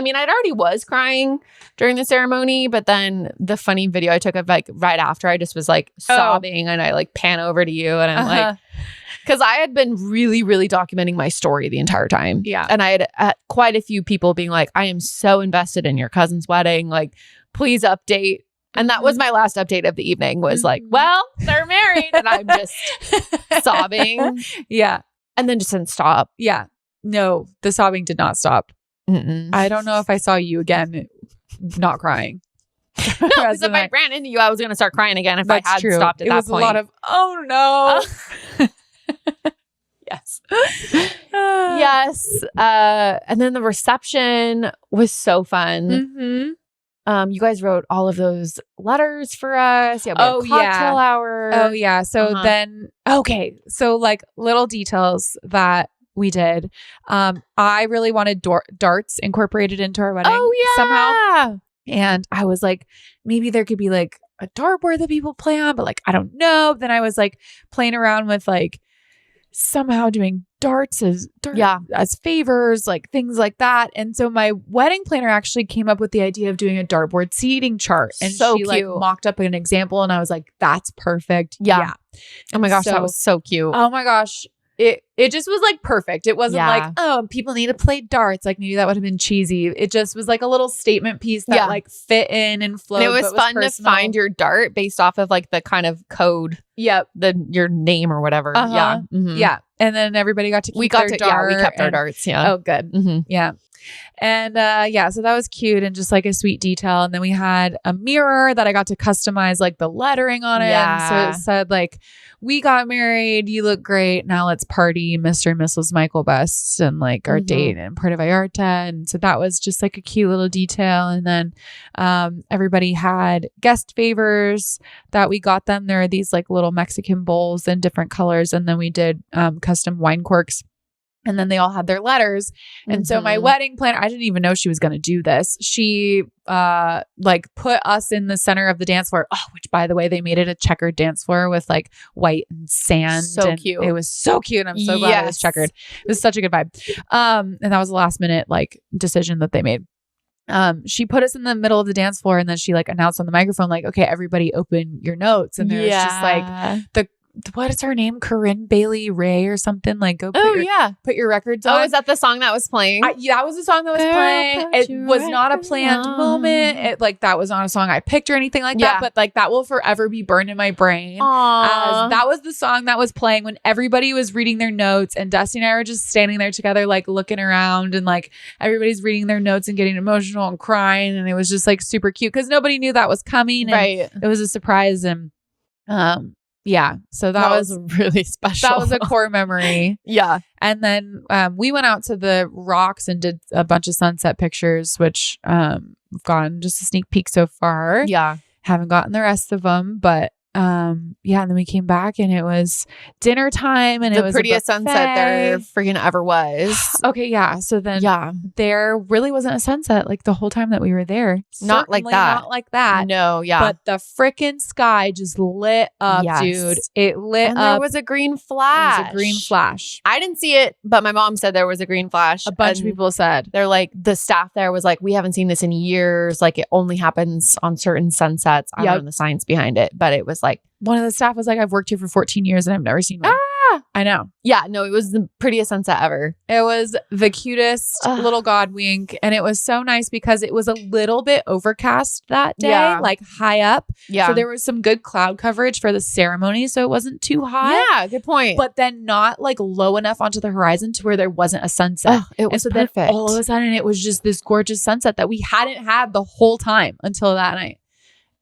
mean, I'd already was crying during the ceremony, but then the funny video I took of like right after, I just was like sobbing, and I like pan over to you and I'm like, because I had been really, really documenting my story the entire time. Yeah. And I had quite a few people being like, I am so invested in your cousin's wedding. Like, please update. And that was my last update of the evening was like, well, they're married. And I'm just sobbing. Yeah. And then just didn't stop. Yeah. No, the sobbing did not stop. I don't know if I saw you again not crying. No, because if I ran into you, I was going to start crying again if I had stopped at that point. It was a lot of, oh no. Yes. Yes. And then the reception was so fun. You guys wrote all of those letters for us. Yeah. Cocktail hour. Oh yeah. So then, okay. So like little details that we did. I really wanted darts incorporated into our wedding somehow. And I was like, maybe there could be like a dartboard that people play on, but like, I don't know. Then I was like playing around with like somehow doing darts as favors, like things like that. And so my wedding planner actually came up with the idea of doing a dartboard seating chart. And so she cute. like mocked up an example, and I was like, that's perfect. Yeah. Oh my gosh, that was so cute. Oh my gosh. It just was like perfect. It wasn't like, oh, people need to play darts. Like maybe that would have been cheesy. It just was like a little statement piece that like fit in and flowed. And it was fun to find your dart based off of like the kind of code. Yep. Your name or whatever. Yeah. Yeah. And then everybody got to keep their dart. Yeah, we kept our darts. Yeah. Oh, good. Yeah. And so that was cute and just like a sweet detail. And then we had a mirror that I got to customize like the lettering on it. Yeah. And so it said like, we got married, you look great, now let's party, Mr. and Mrs. Michael Best, and like our date in Puerto Vallarta. And so that was just like a cute little detail. And then everybody had guest favors that we got them. There are these like little Mexican bowls in different colors. And then we did custom wine corks. And then they all had their letters. And so my wedding planner, I didn't even know she was going to do this. She like put us in the center of the dance floor. Oh, which by the way, they made it a checkered dance floor with like white and sand. So cute. It was so cute. I'm so glad it was checkered. It was such a good vibe. And that was a last minute like decision that they made. she put us in the middle of the dance floor, and then she like announced on the microphone, like, okay, everybody open your notes. And there was just like what is her name? Corinne Bailey Ray or something, like go put your records on. Oh, is that the song that was playing? That was the song that was playing. It was not a planned moment. It like, that was not a song I picked or anything like that, but like that will forever be burned in my brain. As that was the song that was playing when everybody was reading their notes, and Dusty and I were just standing there together, like looking around, and like everybody's reading their notes and getting emotional and crying. And it was just like super cute because nobody knew that was coming. And it was a surprise. And yeah, so that was really special. That was a core memory. And then we went out to the rocks and did a bunch of sunset pictures, which we've gotten just a sneak peek so far. Haven't gotten the rest of them, but and then we came back and it was dinner time, and it was the prettiest sunset there freaking ever was. Okay, so then there really wasn't a sunset like the whole time that we were there. Not like that. No, but the freaking sky just lit up, dude. It lit and up. There was a green flash. There was a green flash. I didn't see it, but my mom said there was a green flash. A bunch of people said. They're like, the staff there was like, we haven't seen this in years. Like, it only happens on certain sunsets. I don't know the science behind it, but it was like, one of the staff was like, I've worked here for 14 years and I've never seen one. I know. Yeah, no, it was the prettiest sunset ever. It was the cutest little god wink. And it was so nice because it was a little bit overcast that day, like high up. So there was some good cloud coverage for the ceremony. So it wasn't too high. Yeah, good point. But then not like low enough onto the horizon to where there wasn't a sunset. It was perfect. Then all of a sudden it was just this gorgeous sunset that we hadn't had the whole time until that night.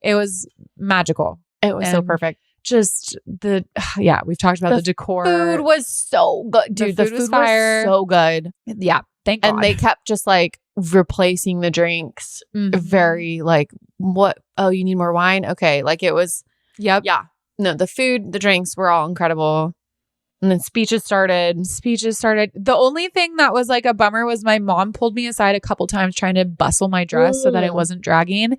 It was magical. It was so perfect. Just we've talked about the decor. Food was so good, dude. The food was fire. So good. Yeah, thank God. And they kept just like replacing the drinks. Very like, what? Oh, you need more wine? Okay, like it was. Yep. Yeah. No, the food, the drinks were all incredible. And then speeches started. The only thing that was like a bummer was my mom pulled me aside a couple times trying to bustle my dress so that it wasn't dragging,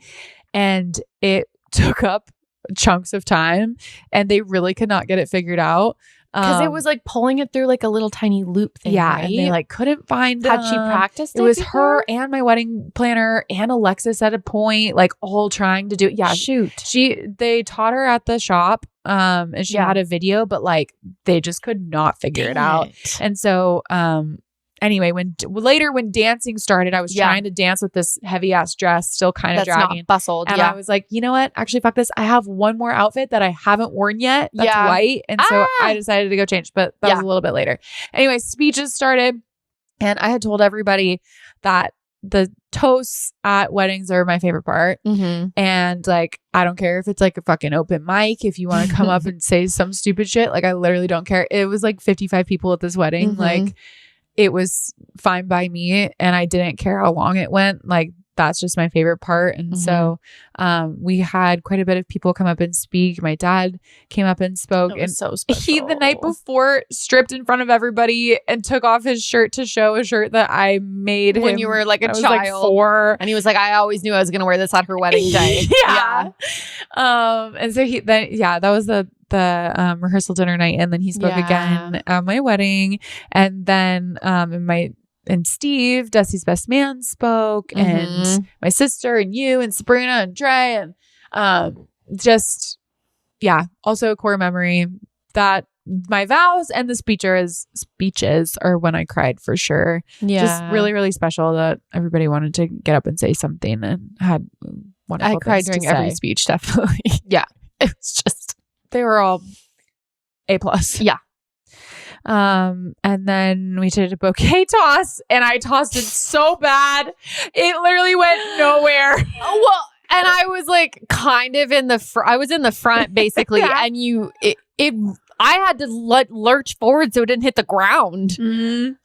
and it took up chunks of time, and they really could not get it figured out because it was like pulling it through like a little tiny loop thing. Right? And they like couldn't find. Had she practiced it? It was her and my wedding planner and Alexis at a point, like all trying to do it. Yeah, shoot. They taught her at the shop, and she had a video, but like they just could not figure it out. And so, anyway, when dancing started, I was trying to dance with this heavy ass dress, still kind of dragging, not bustled. And I was like, you know what? Actually, fuck this. I have one more outfit that I haven't worn yet. That's white, and so I decided to go change. But that was a little bit later. Anyway, speeches started, and I had told everybody that the toasts at weddings are my favorite part. And like, I don't care if it's like a fucking open mic. If you want to come up and say some stupid shit, like I literally don't care. It was like 55 people at this wedding, like. It was fine by me, and I didn't care how long it went. Like, that's just my favorite part. And so we had quite a bit of people come up and speak. My dad came up and spoke. And so he, the night before, stripped in front of everybody and took off his shirt to show a shirt that I made when you were like a child. Like 4. And he was like, I always knew I was going to wear this on her wedding day. And so that was the rehearsal dinner night, and then he spoke again at my wedding, and then and Steve, Dusty's best man, spoke, and my sister and you and Sabrina and Dre, and also a core memory that my vows and the speeches are when I cried for sure. Just really, really special that everybody wanted to get up and say something and had wonderful. I cried during every speech, definitely. It was just. They were all A+. And then we did a bouquet toss, and I tossed it so bad. It literally went nowhere. Well, and I was like kind of in the I was in the front basically, and I had to lurch forward so it didn't hit the ground.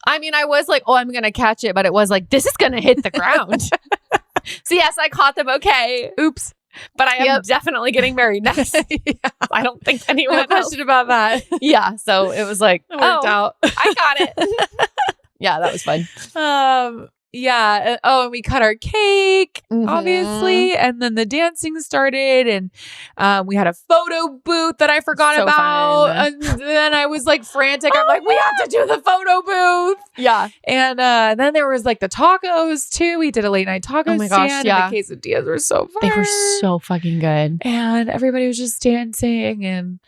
I mean, I was like, oh, I'm going to catch it, but it was like, this is going to hit the ground. So yes, I caught the bouquet. Oops. But I am definitely getting married next. I don't think anyone questioned about that. So it was like, it worked out. I got it. That was fun. Yeah. Oh, and we cut our cake, obviously. And then the dancing started, and we had a photo booth that I forgot about. Fun. And then I was like frantic. I'm like, we have to do the photo booth. Yeah. And then there was like the tacos too. We did a late night taco stand. Yeah. And the quesadillas were so fun. They were so fucking good. And everybody was just dancing, and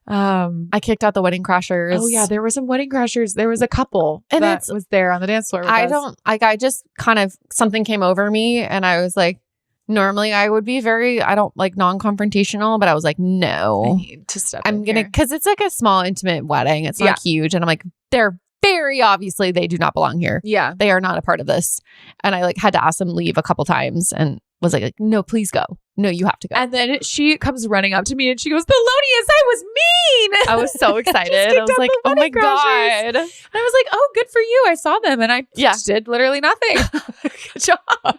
I kicked out the wedding crashers. Oh yeah, there were some wedding crashers. There was a couple and that was there on the dance floor with us. I just kind of, something came over me, and I was like, normally I would be I don't like non-confrontational, but I was like, no, I need to step in here. Because it's like a small intimate wedding. It's not huge. And I'm like, they're very obviously, they do not belong here. Yeah. They are not a part of this. And I like had to ask them leave a couple times, and was like, no, please go. No, you have to go. And then she comes running up to me and she goes, Thelonious, I was mean. I was so excited. I was like, oh my God. And I was like, oh, good for you. I saw them and I did literally nothing. Good job.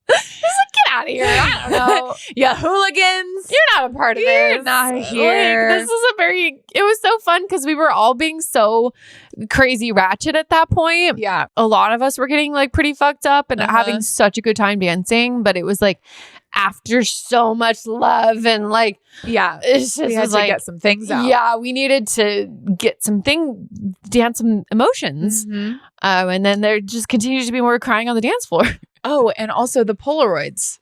Just like, get out of here. I don't know. Yeah, hooligans. You're not a part of this. You're not here. Like, it was so fun because we were all being so crazy ratchet at that point. Yeah. A lot of us were getting like pretty fucked up and having such a good time dancing. But it was like after so much love and like, it's just, we had to like, get some things out. Yeah, we needed to get dance some emotions. And then there just continued to be more crying on the dance floor. Oh, and also the Polaroids.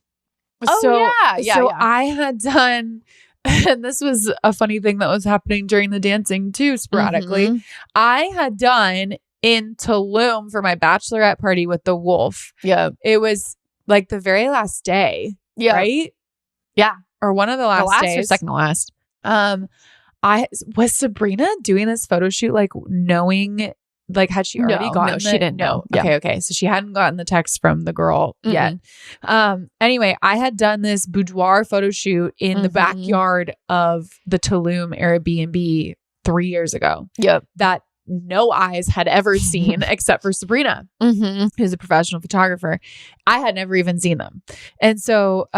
So I had done, and this was a funny thing that was happening during the dancing too, sporadically. I had done in Tulum for my bachelorette party with the wolf. Yeah. It was like the very last day. Yeah. Right? Yeah. Or one of the last days. Or second to last. Was Sabrina doing this photo shoot like knowing, like had she already gotten she didn't know. Yeah. Okay. So she hadn't gotten the text from the girl yet. Anyway, I had done this boudoir photo shoot in the backyard of the Tulum Airbnb 3 years ago. Yep. That no eyes had ever seen except for Sabrina, who's a professional photographer. I had never even seen them. And so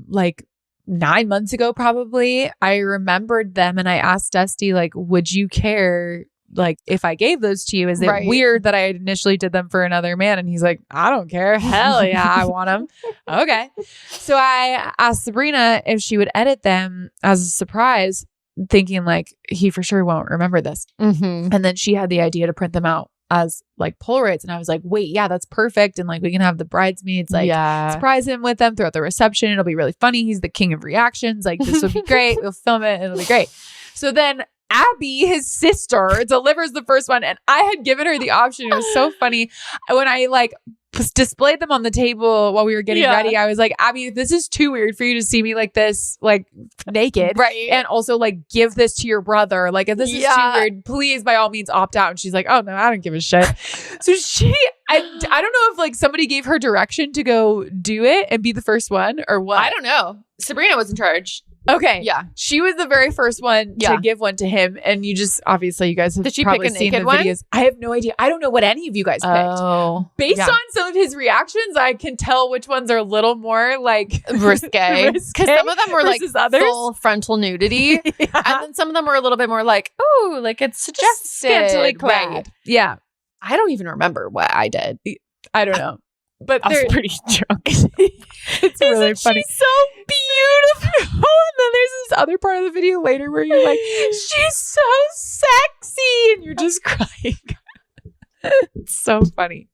like 9 months ago, probably, I remembered them and I asked Dusty, like, would you care, like, if I gave those to you? Is it weird that I initially did them for another man? And he's like, I don't care. Hell yeah, I want them. Okay. So I asked Sabrina if she would edit them as a surprise, thinking like, he for sure won't remember this. And then she had the idea to print them out as like Polaroids. And I was like, wait, yeah, that's perfect. And like, we can have the bridesmaids like surprise him with them throughout the reception. It'll be really funny. He's the king of reactions. Like, this would be great. We'll film it. It'll be great. So then Abby, his sister, delivers the first one. And I had given her the option. It was so funny. When I like displayed them on the table while we were getting ready, I was like, Abby, this is too weird for you to see me like this, like naked. Right. And also like give this to your brother. Like, if this is too weird, please by all means opt out. And she's like, oh no, I don't give a shit. So I don't know if like somebody gave her direction to go do it and be the first one or what. I don't know. Sabrina was in charge. Okay. Yeah. She was the very first one to give one to him. And you just, obviously you guys have probably seen the videos. I have no idea. I don't know what any of you guys picked. Based on some of his reactions, I can tell which ones are a little more like risque. Because some of them were like full frontal nudity. And then some of them were a little bit more like, oh, like it's suggested. Scantily clad. Right. Yeah. I don't even remember what I did. I don't know. But I was pretty drunk. It's really funny. She's so beautiful. And then there's this other part of the video later where you're like, she's so sexy. And you're just crying. It's so funny.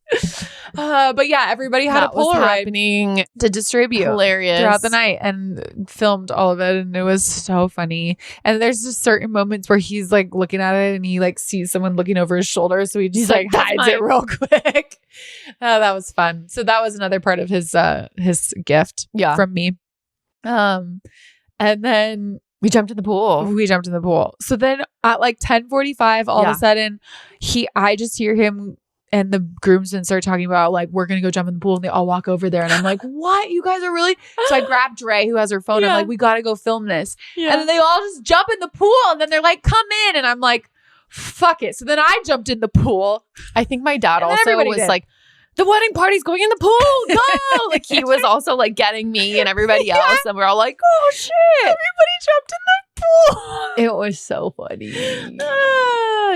But yeah, everybody had a Polaroid to distribute throughout the night and filmed all of it. And it was so funny. And there's just certain moments where he's like looking at it and he like sees someone looking over his sholler. So he just like hides it real quick. That was fun. So that was another part of his gift from me. And then we jumped in the pool. So then at like 10:45, all of a sudden, I just hear him and the groomsmen start talking about like, we're going to go jump in the pool. And they all walk over there. And I'm like, what? You guys are really? So I grab Dre, who has her phone. I'm like, we got to go film this. And then they all just jump in the pool. And then they're like, come in. And I'm like, fuck it. So then I jumped in the pool. I think my dad also was like, the wedding party's going in the pool. Go! Like he was also like getting me and everybody else. And we're all like, oh shit. Everybody jumped in the pool. It was so funny.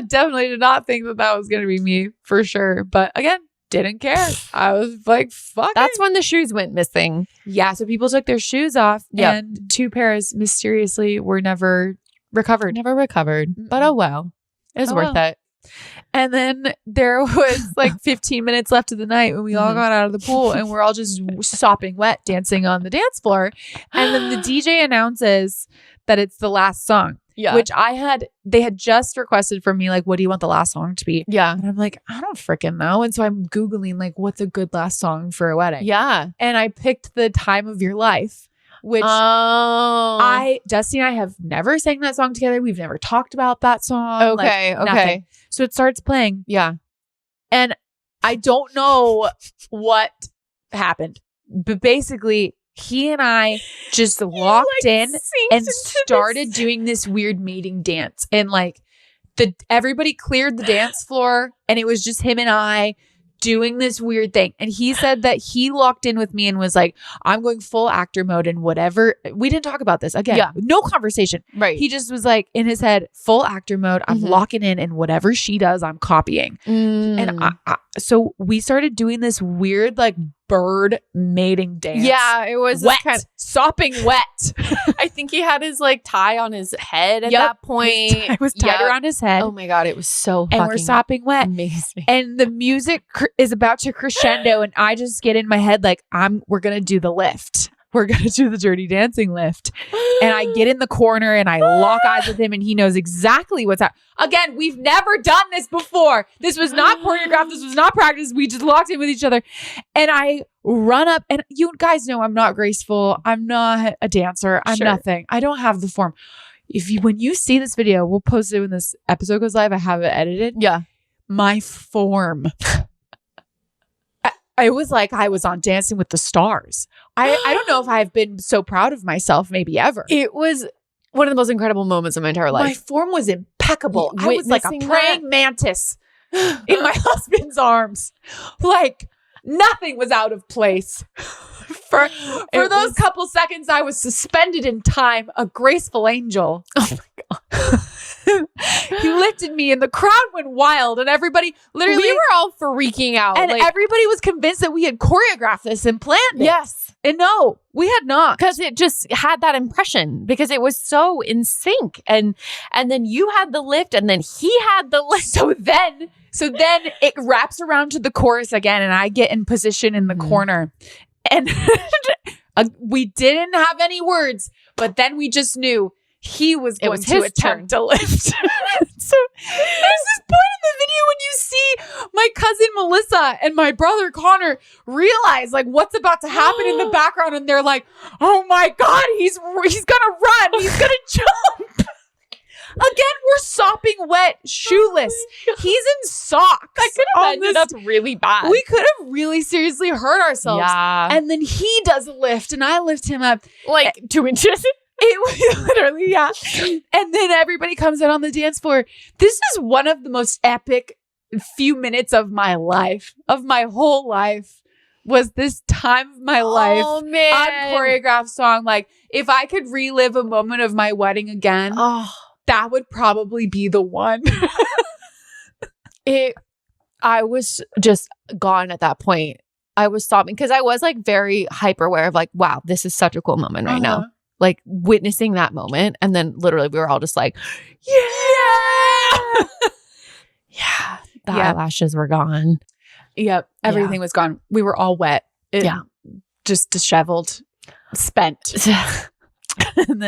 Definitely did not think that was going to be me for sure. But again, didn't care. I was like, fuck That's it. when the shoes went missing. Yeah. So people took their shoes off and 2 pairs mysteriously were never recovered. Never recovered. But oh well. It was worth it. And then there was like 15 minutes left of the night when we all got out of the pool and we're all just sopping wet dancing on the dance floor. And then the DJ announces that it's the last song. Yeah. Which they had just requested from me, like, what do you want the last song to be? Yeah. And I'm like, I don't freaking know. And so I'm Googling, like, what's a good last song for a wedding? Yeah. And I picked The Time of Your Life, which Dusty and I have never sang that song together. We've never talked about that song. Okay. Like, nothing. So it starts playing. Yeah. And I don't know what happened, but basically he and I just locked in and started doing this weird mating dance. And like everybody cleared the dance floor and it was just him and I doing this weird thing. And he said that he locked in with me and was like, I'm going full actor mode and whatever. We didn't talk about this again. Yeah. No conversation. Right. He just was like in his head, full actor mode. I'm locking in and whatever she does, I'm copying. And so we started doing this weird like bird mating dance. Yeah, it was wet, sopping wet. I think he had his like tie on his head at that point. It was tied around his head. Oh my God, it was so and we're sopping wet. Amazing. And the music is about to crescendo and I just get in my head like we're going to do the lift. We're going to do the Dirty Dancing lift. And I get in the corner and I lock eyes with him and he knows exactly what's happening. Again, we've never done this before. This was not choreographed. This was not practiced. We just locked in with each other. And I run up and you guys know I'm not graceful. I'm not a dancer. I'm nothing. I don't have the form. When you see this video, we'll post it when this episode goes live. I have it edited. Yeah. My form. It was like I was on Dancing with the Stars. I don't know if I've been so proud of myself maybe ever. It was one of the most incredible moments of my entire life. My form was impeccable. I was like a praying mantis in my husband's arms. Like nothing was out of place. For those couple seconds, I was suspended in time, a graceful angel. Oh my God. He lifted me and the crowd went wild and everybody literally... We were all freaking out. And everybody was convinced that we had choreographed this and planned it. Yes. And no, we had not. Because it just had that impression because it was so in sync. And then you had the lift and then he had the lift. So then it wraps around to the chorus again and I get in position in the corner. And we didn't have any words, but then we just knew he was going to attempt to lift. So there's this point in the video when you see my cousin Melissa and my brother Connor realize like what's about to happen in the background and they're like, oh my God, he's gonna run, he's gonna jump. Again, we're sopping wet, shoeless. He's in socks. That could have ended up really bad. We could have really seriously hurt ourselves. Yeah. And then he does a lift and I lift him up. Like 2 inches. It was literally, yeah. And then everybody comes out on the dance floor. This is one of the most epic few minutes of my life, of my whole life, was this time of my life. Oh, man. Unchoreographed song. Like, if I could relive a moment of my wedding again, that would probably be the one. I was just gone at that point. I was sobbing because I was like very hyper aware of like, wow, this is such a cool moment right now. Like witnessing that moment. And then literally we were all just like, yeah. Yeah. The eyelashes were gone. Yep. Everything was gone. We were all wet. Just disheveled, spent. and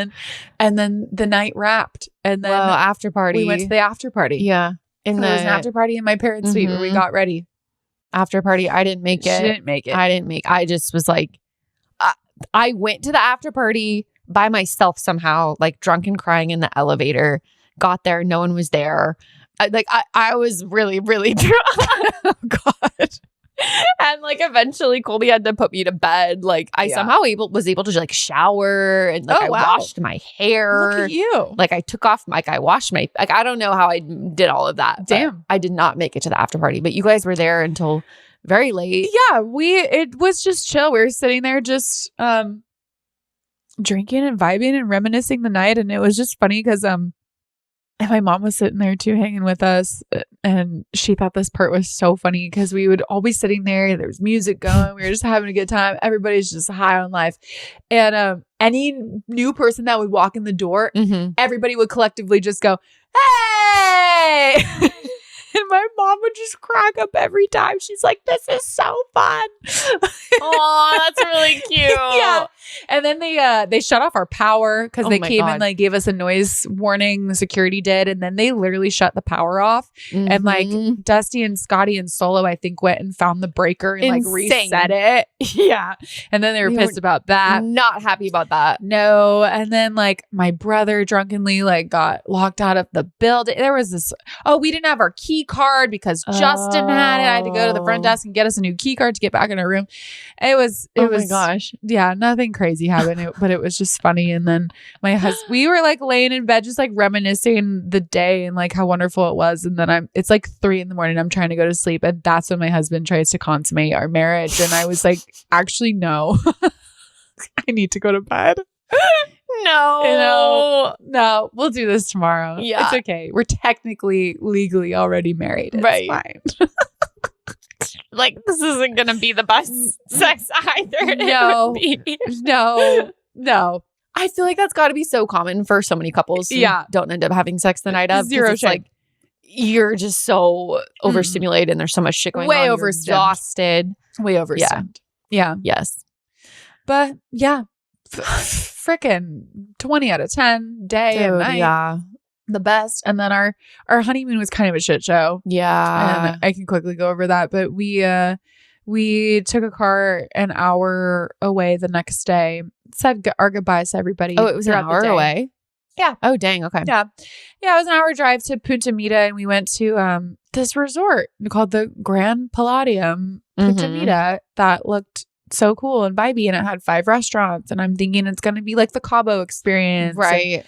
then the night wrapped. And then after party. We went to the after party. Yeah. There was an after party in my parents' suite where we got ready. After party. I didn't make it. She didn't make it. I just was like, I went to the after party by myself somehow, like drunk and crying in the elevator. Got there. No one was there. I was really, really drunk. Oh, God. And like eventually Colby had to put me to bed. Like I somehow was able to like shower and like I washed my hair. Look at you. Like I took off I washed my I don't know how I did all of that. Damn. I did not make it to the after party, but you guys were there until very late. Yeah, it was just chill. We were sitting there just drinking and vibing and reminiscing the night, and it was just funny because And my mom was sitting there too, hanging with us. And she thought this part was so funny because we would all be sitting there. There was music going. We were just having a good time. Everybody's just high on life. And any new person that would walk in the door, everybody would collectively just go, "Hey!" And my mom would just crack up every time. She's like, "This is so fun." Oh, that's really cute. Yeah. And then they shut off our power because they came and like gave us a noise warning. The security did. And then they literally shut the power off. And like Dusty and Scotty and Solo, I think, went and found the breaker and like reset it. Yeah. And then they were pissed about that. Not happy about that. No. And then like my brother drunkenly like got locked out of the building. There was this, we didn't have our key card because Justin had it. I had to go to the front desk and get us a new key card to get back in our room. It was my gosh. Yeah, nothing crazy happened, but it was just funny. And then my husband, we were like laying in bed, just like reminiscing the day and like how wonderful it was. And then it's like 3 a.m. I'm trying to go to sleep. And that's when my husband tries to consummate our marriage. And I was like, actually, no, I need to go to bed. No, we'll do this tomorrow. Yeah. It's okay. We're technically legally already married. It's right. Fine. Like, this isn't going to be the best sex either. No. I feel like that's got to be so common for so many couples who don't end up having sex the night of. Zero shame. Like, you're just so overstimulated and there's so much shit going on. You're exhausted. Way overstimmed. Yeah. Yes. But yeah. Frickin' 20 out of 10 day and night. Yeah. The best. And then our honeymoon was kind of a shit show. Yeah. And I can quickly go over that. But we took a car an hour away the next day. Said our goodbyes to everybody. Oh, it was an hour away? Yeah. Oh, dang. Okay. Yeah. Yeah. It was an hour drive to Punta Mita, and we went to this resort called the Grand Palladium Punta Mita that looked so cool and vibey, and it had 5 restaurants, and I'm thinking it's going to be like the Cabo experience. Right.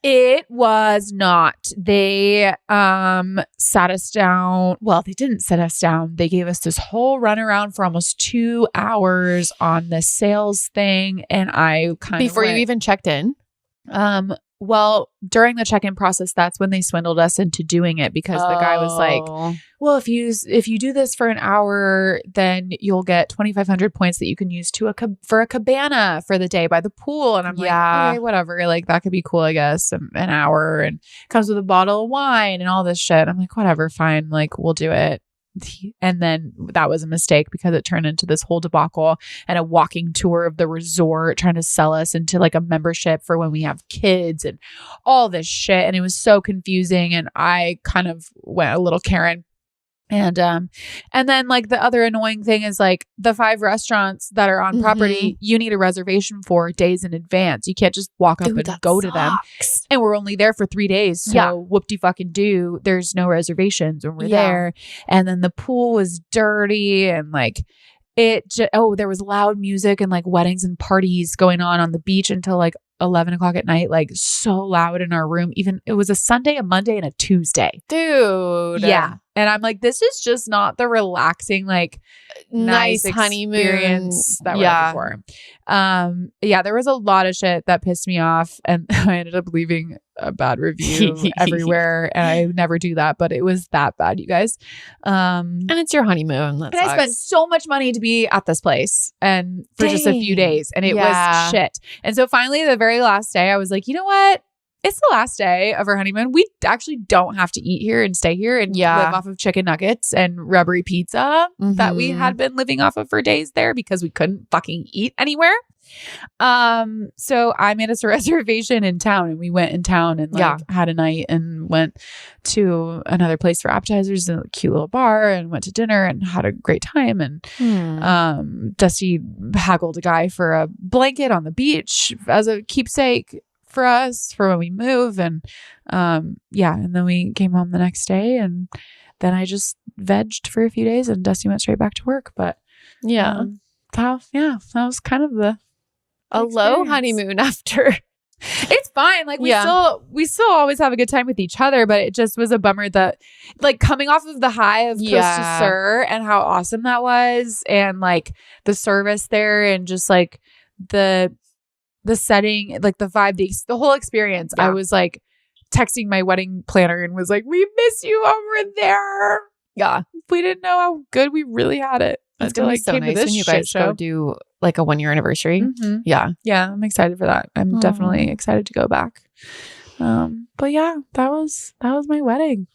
It was not. They sat us down. Well, they didn't sit us down. They gave us this whole runaround for almost 2 hours on the sales thing, and I kind of before you even checked in. Well, during the check-in process, that's when they swindled us into doing it, because the guy was like, well, if you do this for an hour, then you'll get 2,500 points that you can use for a cabana for the day by the pool. And I'm like, okay, whatever. Like, that could be cool, I guess. An hour, and comes with a bottle of wine and all this shit. I'm like, whatever, fine. Like, we'll do it. And then that was a mistake, because it turned into this whole debacle and a walking tour of the resort, trying to sell us into like a membership for when we have kids and all this shit. And it was so confusing. And I kind of went a little Karen. And then like the other annoying thing is like the 5 restaurants that are on property, you need a reservation for days in advance. You can't just walk up and go to them. And we're only there for 3 days. So whoop-de-fucking-do. There's no reservations when we're there. And then the pool was dirty, and like there was loud music and like weddings and parties going on the beach until like 11 o'clock at night, like so loud in our room. Even it was a Sunday, a Monday, and a Tuesday. Dude. Yeah. And I'm like, this is just not the relaxing, like nice honeymoon that we're looking for. Yeah, there was a lot of shit that pissed me off, and I ended up leaving a bad review everywhere. And I never do that, but it was that bad, you guys. And it's your honeymoon. And I spent so much money to be at this place and for just a few days, and it was shit. And so finally, the very last day, I was like, you know what? It's the last day of our honeymoon. We actually don't have to eat here and stay here and live off of chicken nuggets and rubbery pizza that we had been living off of for days there, because we couldn't fucking eat anywhere. So I made us a reservation in town, and we went in town and had a night and went to another place for appetizers and a cute little bar, and went to dinner and had a great time. And Dusty haggled a guy for a blanket on the beach as a keepsake for us for when we move. And and then we came home the next day, and then I just vegged for a few days, and Dusty went straight back to work. But that was kind of the low honeymoon after. It's fine. Like we still always have a good time with each other, but it just was a bummer that, like, coming off of the high of Costa Sur and how awesome that was, and like the service there, and just like the setting, like the vibe, the whole experience. I was like texting my wedding planner and was like, we miss you over there. Yeah. We didn't know how good we really had it. It's going to be so nice when you guys go do like a 1-year anniversary. Mm-hmm. Yeah. Yeah. I'm excited for that. I'm definitely excited to go back. But yeah, that was my wedding.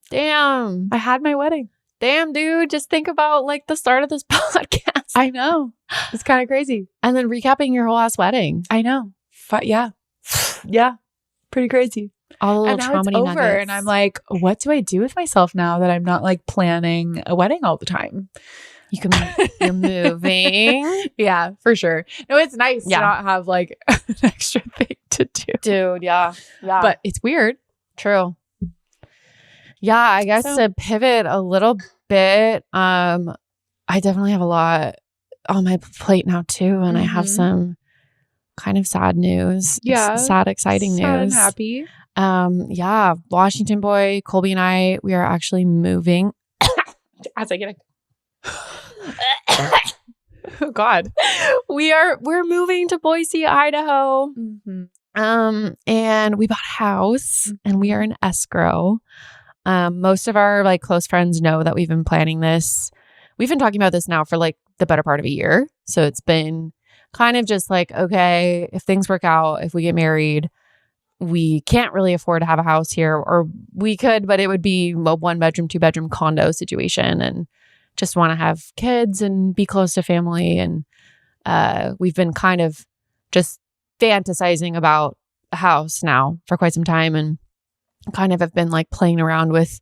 Damn. I had my wedding. Damn, dude. Just think about like the start of this podcast. I know. It's kind of crazy. And then recapping your whole ass wedding. I know. Yeah. Yeah. Pretty crazy. All the little Traumedy over, nuggets. and I'm like, what do I do with myself now that I'm not like planning a wedding all the time? You're moving. Yeah, for sure. No, it's nice to not have like an extra thing to do. Dude, yeah. But it's weird. True. Yeah, I guess to pivot a little bit, I definitely have a lot on my plate now too, and I have some kind of sad news. Yeah. Sad, exciting sad news. And happy. Yeah, Washington boy, Colby and I, we are actually moving. As I get oh God. We're moving to Boise, Idaho. Mm-hmm. And we bought a house and we are in escrow. Most of our like close friends know that we've been planning this. We've been talking about this now for like the better part of a year. So it's been kind of just like, okay, if things work out, if we get married, we can't really afford to have a house here, or we could, but it would be a 1-bedroom, 2-bedroom condo situation, and just want to have kids and be close to family. And we've been kind of just fantasizing about a house now for quite some time, and kind of have been like playing around with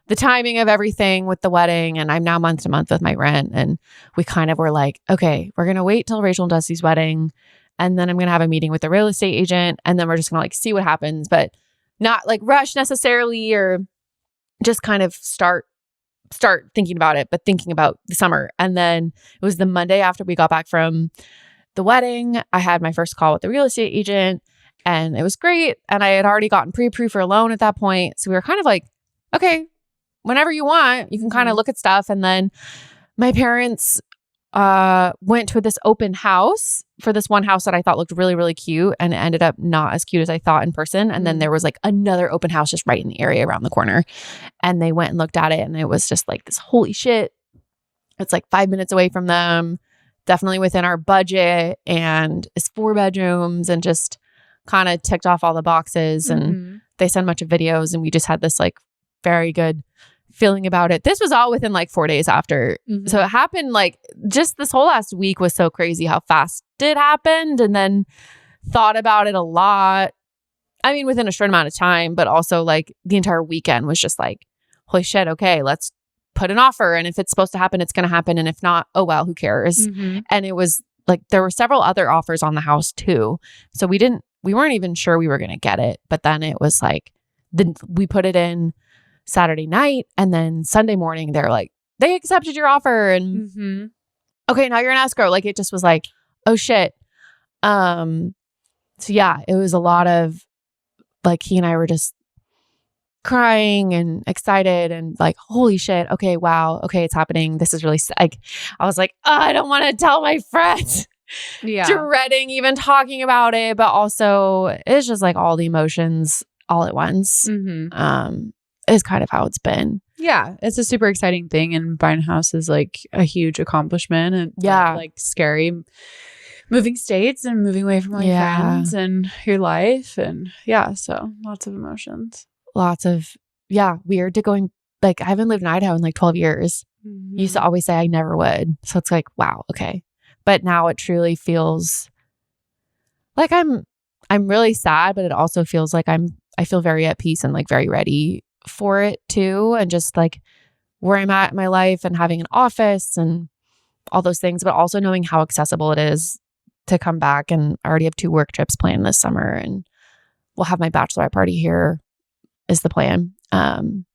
the timing of everything with the wedding. And I'm now month to month with my rent. And we kind of were like, okay, we're going to wait till Rachel and Dusty's wedding. And then I'm going to have a meeting with the real estate agent. And then we're just going to like see what happens, but not like rush necessarily, or just kind of start thinking about it, but thinking about the summer. And then it was the Monday after we got back from the wedding, I had my first call with the real estate agent, and it was great. And I had already gotten pre-approved for a loan at that point. So we were kind of like, okay, whenever you want, you can kind of look at stuff. And then my parents went to this open house for this one house that I thought looked really, really cute, and it ended up not as cute as I thought in person. And then there was like another open house just right in the area around the corner, and they went and looked at it, and it was just like this, holy shit. It's like 5 minutes away from them, definitely within our budget, and it's 4 bedrooms, and just kind of ticked off all the boxes. And they sent a bunch of videos, and we just had this like very good feeling about it. This was all within like 4 days after. So it happened like just this whole last week was so crazy how fast it happened, and then thought about it a lot. I mean, within a short amount of time, but also like the entire weekend was just like, holy shit, okay, let's put an offer. And if it's supposed to happen, it's going to happen. And if not, oh well, who cares? And it was like, there were several other offers on the house too. So we weren't even sure we were going to get it. But then it was like, we put it in Saturday night, and then Sunday morning they're like, they accepted your offer, and okay, now you're in escrow. Like, it just was like, oh shit. So yeah, it was a lot of like, he and I were just crying and excited and like, holy shit, okay, wow, okay, it's happening. This is really like, I was like, oh, I don't want to tell my friends. Dreading even talking about it, but also it's just like all the emotions all at once. Is kind of how it's been. Yeah, it's a super exciting thing, and buying a house is like a huge accomplishment, and like scary. Moving states and moving away from all your friends and your life, and so lots of emotions. Lots of weird to going. Like, I haven't lived in Idaho in like 12 years. Used to always say I never would, so it's like, wow, okay. But now it truly feels like I'm really sad, but it also feels like I feel very at peace and like very ready for it too, and just like where I'm at in my life, and having an office and all those things, but also knowing how accessible it is to come back. And I already have 2 work trips planned this summer, and we'll have my bachelorette party here is the plan. And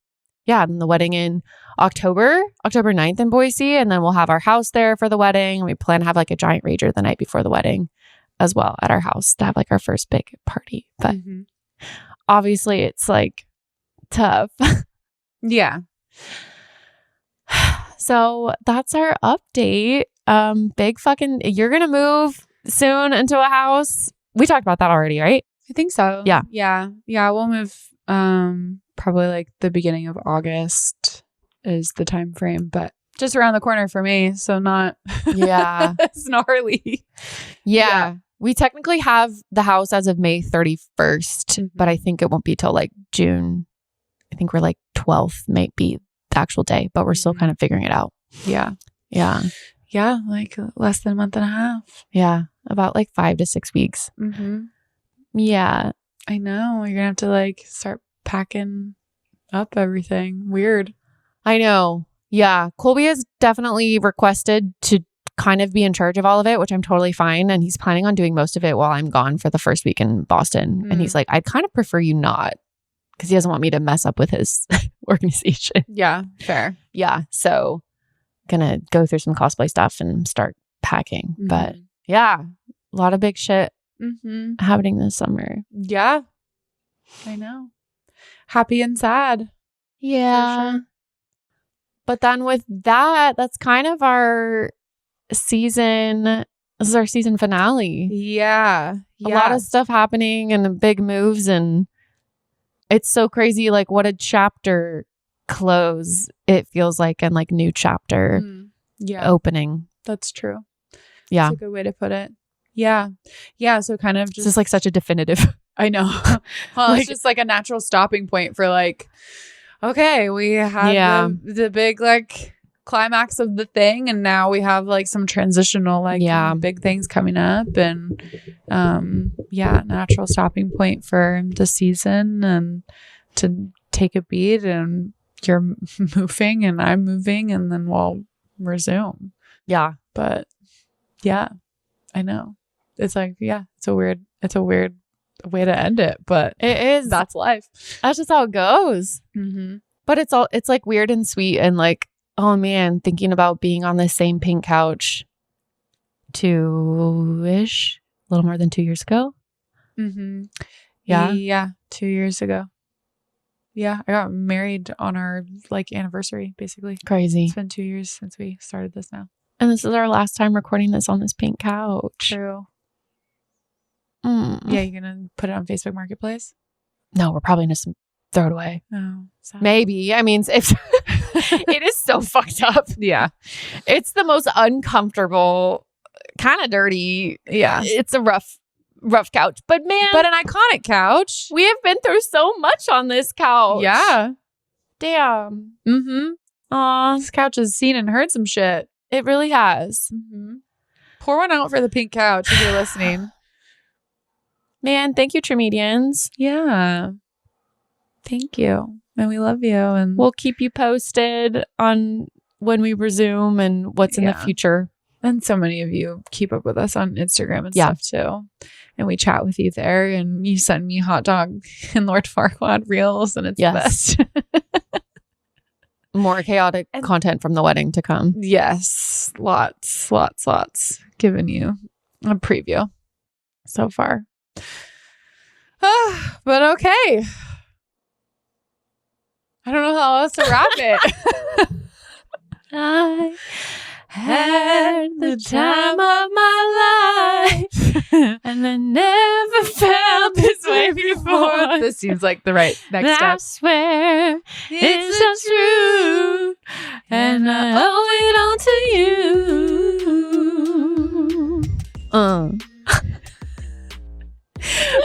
the wedding in October 9th in Boise, and then we'll have our house there for the wedding. We plan to have like a giant rager the night before the wedding as well at our house to have like our first big party. But obviously it's like tough. So that's our update. Big fucking, you're gonna move soon into a house. We talked about that already, right? I think so. Yeah. We'll move Probably like the beginning of August is the time frame, but just around the corner for me. So not gnarly. Yeah. We technically have the house as of May 31st, but I think it won't be till like June. I think we're like 12th might be the actual day, but we're still kind of figuring it out. Yeah. Yeah. Yeah. Like less than a month and a half. Yeah. About like 5 to 6 weeks. Yeah. I know. You're going to have to like start packing up everything. Weird. I know. Yeah. Colby has definitely requested to kind of be in charge of all of it, which I'm totally fine. And he's planning on doing most of it while I'm gone for the first week in Boston. And he's like, I'd kind of prefer you not, because he doesn't want me to mess up with his organization. Yeah. Fair. Yeah. So gonna go through some cosplay stuff and start packing. But yeah, a lot of big shit happening this summer. Yeah. I know. Happy and sad. Yeah. Sure. But then with that, that's kind of our season. This is our season finale. Yeah. A lot of stuff happening and big moves, and it's so crazy. Like, what a chapter close it feels like, and like new chapter opening. That's true. Yeah. That's a good way to put it. Yeah. Yeah. So kind of just this is like such a definitive. I know. Well, it's just like a natural stopping point for like, okay, we had the big like climax of the thing, and now we have like some transitional like big things coming up, and natural stopping point for the season, and to take a beat, and you're moving and I'm moving, and then we'll resume. Yeah. But yeah, I know. It's like, it's a weird way to end it, but it is. That's life. That's just how it goes. But it's like weird and sweet, and like, oh man, thinking about being on the same pink couch 2-ish, a little more than 2 years ago. Yeah. 2 years ago. Yeah. I got married on our like anniversary, basically. Crazy. It's been 2 years since we started this now. And this is our last time recording this on this pink couch. True. Yeah, you're going to put it on Facebook Marketplace? No, we're probably going to throw it away. Oh, sad. Maybe. I mean, it's it is so fucked up. Yeah. It's the most uncomfortable, kind of dirty. Yeah. It's a rough couch. But man. But an iconic couch. We have been through so much on this couch. Yeah. Damn. Aw. This couch has seen and heard some shit. It really has. Pour one out for the pink couch if you're listening. Man, thank you, Traumedians. Yeah. Thank you. And we love you. And we'll keep you posted on when we resume and what's in the future. And so many of you keep up with us on Instagram and stuff too. And we chat with you there. And you send me hot dog and Lord Farquaad reels, and it's the best. More chaotic content from the wedding to come. Yes. Lots. Giving you a preview so far. But okay. I don't know how else to wrap it. I had the time of my life, and I never felt this way before. This seems like the right next step. I swear it's so true, and I owe it all to you.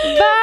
Bye.